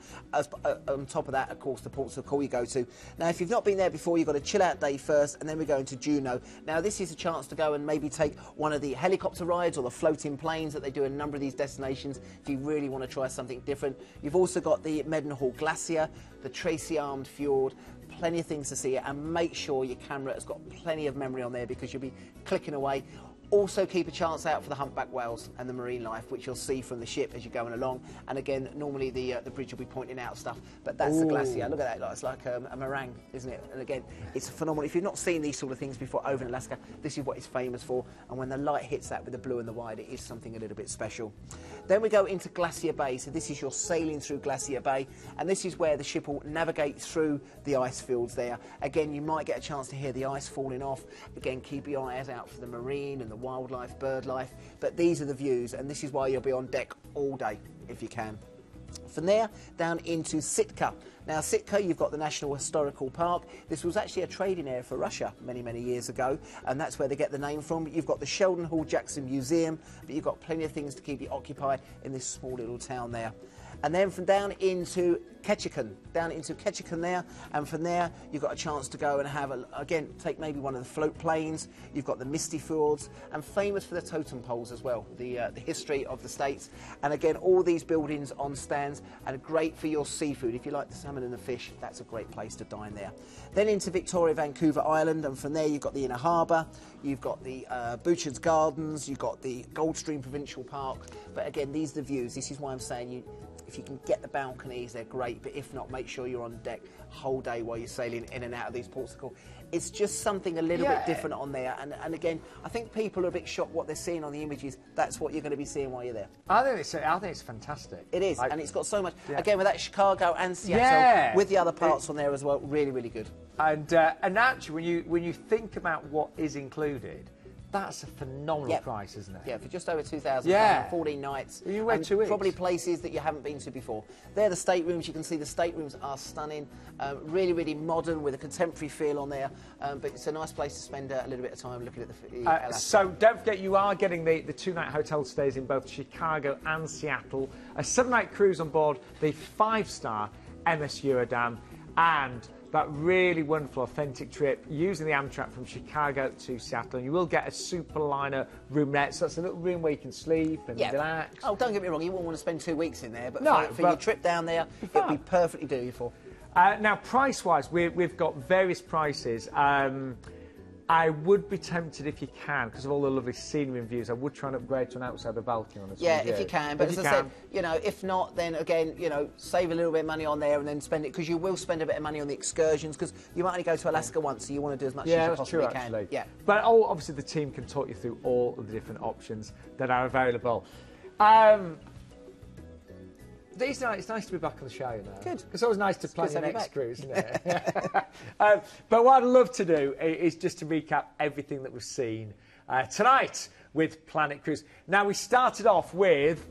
On top of that, of course, the ports of call you go to. Now, if you've not been there before, you've got a chill-out day first, and then we're going to Juneau. Now, this is a chance to go and maybe take one of the helicopter rides or the floating planes that they do in a number of these destinations if you really want to try something different. You've also got the Medenhall Glacier, the Tracy Armed Fjord, plenty of things to see, and make sure your camera has got plenty of memory on there because you'll be clicking away. Also keep a chance out for the humpback whales and the marine life, which you'll see from the ship as you're going along. And again, normally the bridge will be pointing out stuff, but that's the glacier. Look at that, it's like a meringue, isn't it? And again, it's phenomenal. If you've not seen these sort of things before over in Alaska, this is what it's famous for. And when the light hits that with the blue and the white, it is something a little bit special. Then we go into Glacier Bay. So this is your sailing through Glacier Bay, and this is where the ship will navigate through the ice fields there. Again, you might get a chance to hear the ice falling off. Again, keep your eyes out for the marine and the wildlife, bird life, but these are the views, and this is why you'll be on deck all day if you can. From there down into Sitka. Now Sitka, you've got the National Historical Park. This was actually a trading area for Russia many years ago, and that's where they get the name from. You've got the Sheldon Hall Jackson Museum, but you've got plenty of things to keep you occupied in this small little town there. And then from down into Ketchikan there, and from there you've got a chance to go and have, again, take maybe one of the float planes. You've got the Misty Fjords, and famous for the totem poles as well, the history of the States. And again, all these buildings on stands, and great for your seafood. If you like the salmon and the fish, that's a great place to dine there. Then into Victoria, Vancouver Island, and from there you've got the Inner Harbour, you've got the Bouchard's Gardens, you've got the Goldstream Provincial Park. But again, these are the views. This is why I'm saying if you can get the balconies, they're great, but if not, make sure you're on deck whole day while you're sailing in and out of these ports. It's just something a little bit different on there, and again, I think people are a bit shocked what they're seeing on the images. That's what you're going to be seeing while you're there. I think it's fantastic. It is, and it's got so much, again, with that Chicago and Seattle, with the other parts on there as well, really good. And actually, when you think about what is included, that's a phenomenal price, isn't it? Yeah, for just over £2,000, 14 nights. You went 2 weeks. Probably places that you haven't been to before. They're the staterooms. You can see the staterooms are stunning, really modern with a contemporary feel on there. But it's a nice place to spend a little bit of time looking at the so don't forget, you are getting the 2-night hotel stays in both Chicago and Seattle, a 7-night cruise on board the 5-star MS Eurodam, and that really wonderful, authentic trip using the Amtrak from Chicago to Seattle. And you will get a superliner roomette, so that's a little room where you can sleep and relax. Oh, don't get me wrong, you won't want to spend 2 weeks in there, but for your trip down there, it'll be perfectly doable. Now, price-wise, we've got various prices. I would be tempted, if you can, because of all the lovely scenery and views, I would try and upgrade to an outside balcony on this. Yeah, if you can. But as I said, if not, then again, save a little bit of money on there and then spend it, because you will spend a bit of money on the excursions, because you might only go to Alaska once, so you want to do as much as you possibly can. Actually. Yeah, but obviously the team can talk you through all of the different options that are available. It's nice to be back on the show, Good. It's always nice to plan the next cruise, isn't it? But what I'd love to do is just to recap everything that we've seen tonight with Planet Cruise. Now, we started off with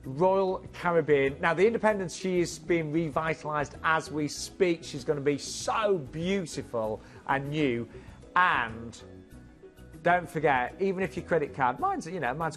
Royal Caribbean. Now, the Independence, she is being revitalised as we speak. She's going to be so beautiful and new. And don't forget, even if your credit card, mine's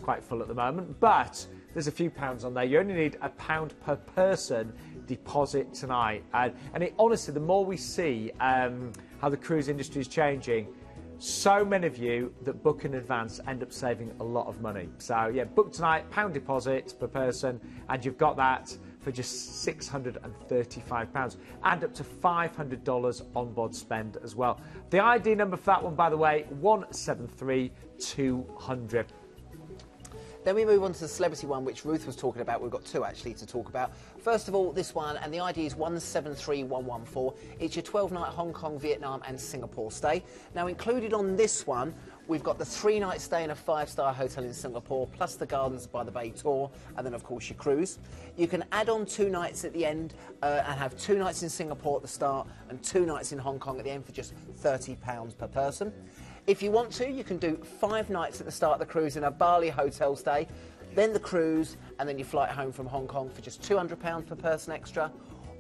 quite full at the moment, but there's a few pounds on there. You only need £1 per person deposit tonight. And honestly, the more we see how the cruise industry is changing, so many of you that book in advance end up saving a lot of money. So, yeah, book tonight, £1 deposit per person, and you've got that for just £635 and up to $500 onboard spend as well. The ID number for that one, by the way, 173200. Then we move on to the celebrity one, which Ruth was talking about. We've got 2 actually to talk about. First of all, this one, and the ID is 173114. It's your 12-night Hong Kong, Vietnam and Singapore stay. Now, included on this one, we've got the 3-night stay in a 5-star hotel in Singapore, plus the Gardens by the Bay tour, and then, of course, your cruise. You can add on 2 nights at the end and have 2 nights in Singapore at the start and 2 nights in Hong Kong at the end for just £30 per person. If you want to, you can do 5 nights at the start of the cruise in a Bali hotel stay, then the cruise, and then your flight home from Hong Kong for just £200 per person extra.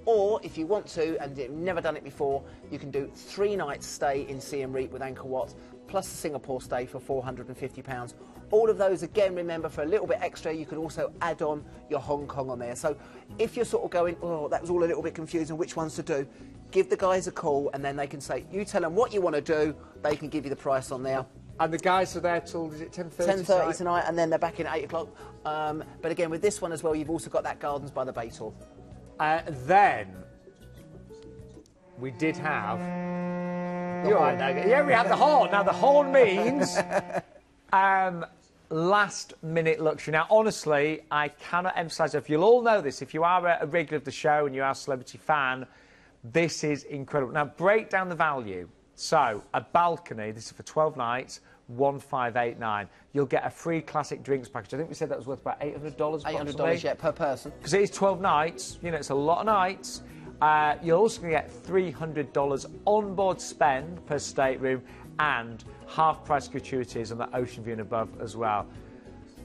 Or, if you want to, and you've never done it before, you can do 3 nights stay in Siem Reap with Angkor Wat, plus the Singapore stay for £450. All of those, again, remember, for a little bit extra, you can also add on your Hong Kong on there. So if you're sort of going, oh, that was all a little bit confusing, which ones to do, give the guys a call, and then they can say, you tell them what you want to do, they can give you the price on there. And the guys are there till, is it 10:30? 10:30 tonight, and then they're back in at 8 o'clock. But again, with this one as well, you've also got that Gardens by the Bay tour. Then we did have... You're right, now. Yeah, we have the horn. Now, the horn means Last minute luxury. Now, honestly, I cannot emphasise enough. You'll all know this. If you are a regular of the show and you are a celebrity fan, this is incredible. Now, break down the value. So, a balcony, this is for 12 nights, 1,589. You'll get a free classic drinks package. I think we said that was worth about $800. $800, yeah, per person. Because it is 12 nights. You know, it's a lot of nights. You're also going to get $300 onboard spend per stateroom and half-price gratuities on the ocean view and above as well.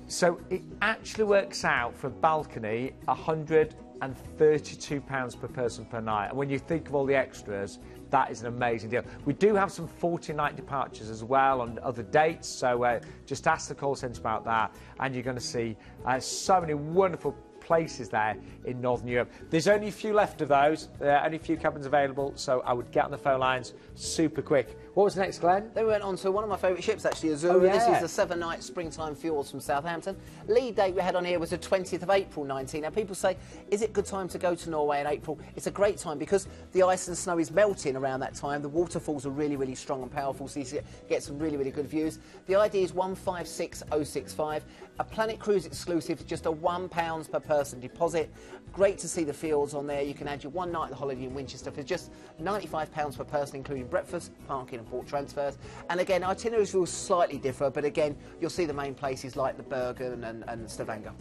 So it actually works out for a balcony £132 per person per night. And when you think of all the extras, that is an amazing deal. We do have some 40-night departures as well on other dates, so just ask the call centre about that, and you're going to see so many wonderful places there in Northern Europe. There's only a few left of those, only a few cabins available, so I would get on the phone lines super quick. What was next, Glenn? Then we went on to one of my favourite ships, actually, Azura. Oh, yeah. This is the 7-night springtime Fjords from Southampton. Lead date we had on here was the 20th of April 19. Now, people say, is it a good time to go to Norway in April? It's a great time because the ice and snow is melting around that time. The waterfalls are really, really strong and powerful, so you get some really, really good views. The ID is 156065. A Planet Cruise exclusive, just a £1 per person deposit. Great to see the Fjords on there. You can add your 1 night at the holiday in Winchester for just £95 per person, including breakfast, parking and port transfers. And again, itineraries will slightly differ, but again, you'll see the main places like the Bergen and Stavanger.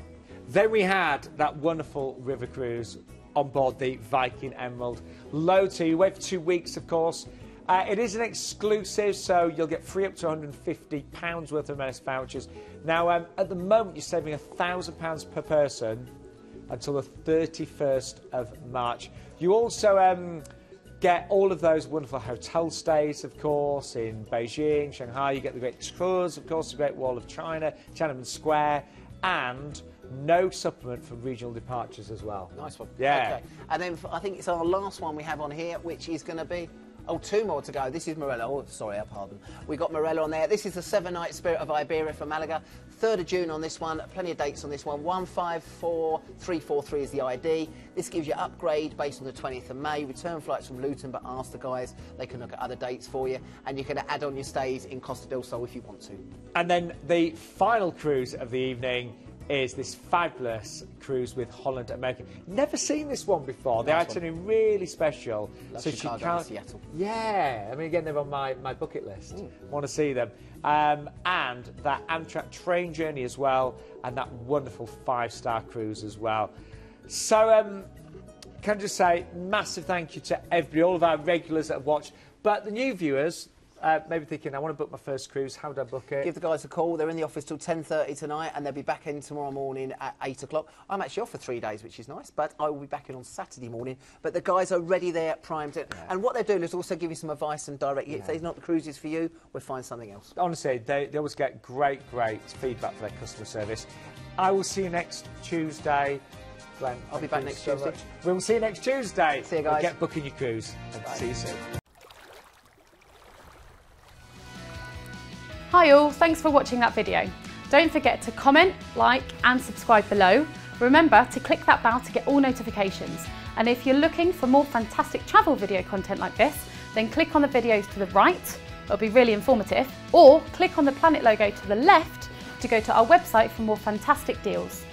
Then we had that wonderful river cruise on board the Viking Emerald. Loads, so you wait for 2 weeks, of course. It is an exclusive, so you'll get free up to £150 worth of MS vouchers. Now, at the moment, you're saving £1,000 per person until the 31st of March. You also get all of those wonderful hotel stays, of course, in Beijing, Shanghai. You get the great tours, of course, the Great Wall of China, Tiananmen Square, and no supplement for regional departures as well. Nice one. Yeah. Okay. And then I think it's our last one we have on here, which is going to be... Oh, 2 more to go. This is Marella. Oh, sorry, pardon. We got Marella on there. This is the 7-night Spirit of Iberia from Malaga. 3rd of June on this one. Plenty of dates on this one. 154343 is the ID. This gives you upgrade based on the 20th of May. Return flights from Luton, but ask the guys. They can look at other dates for you. And you can add on your stays in Costa del Sol if you want to. And then the final cruise of the evening is this fabulous cruise with Holland American. Never seen this one before. The itinerary really special. So Chicago and Seattle. Yeah, I mean, again, they're on my bucket list. Want to see them. And that Amtrak train journey as well, and that wonderful 5-star cruise as well. So, can I just say, massive thank you to everybody, all of our regulars that have watched. But the new viewers, maybe thinking, I want to book my first cruise, how do I book it? Give the guys a call. They're in the office till 10:30 tonight, and they'll be back in tomorrow morning at 8 o'clock. I'm actually off for 3 days, which is nice, but I will be back in on Saturday morning. But the guys are ready there, primed. Yeah. And what they're doing is also give you some advice and direct. If they're not the cruises for you, we'll find something else. Honestly, they always get great feedback for their customer service. I will see you next Tuesday. Glenn, I'll be back next Tuesday. We'll see you next Tuesday. See you guys. Get booking your cruise. And see you soon. Hi all, thanks for watching that video. Don't forget to comment, like and subscribe below. Remember to click that bell to get all notifications. And if you're looking for more fantastic travel video content like this, then click on the videos to the right, it'll be really informative, or click on the planet logo to the left to go to our website for more fantastic deals.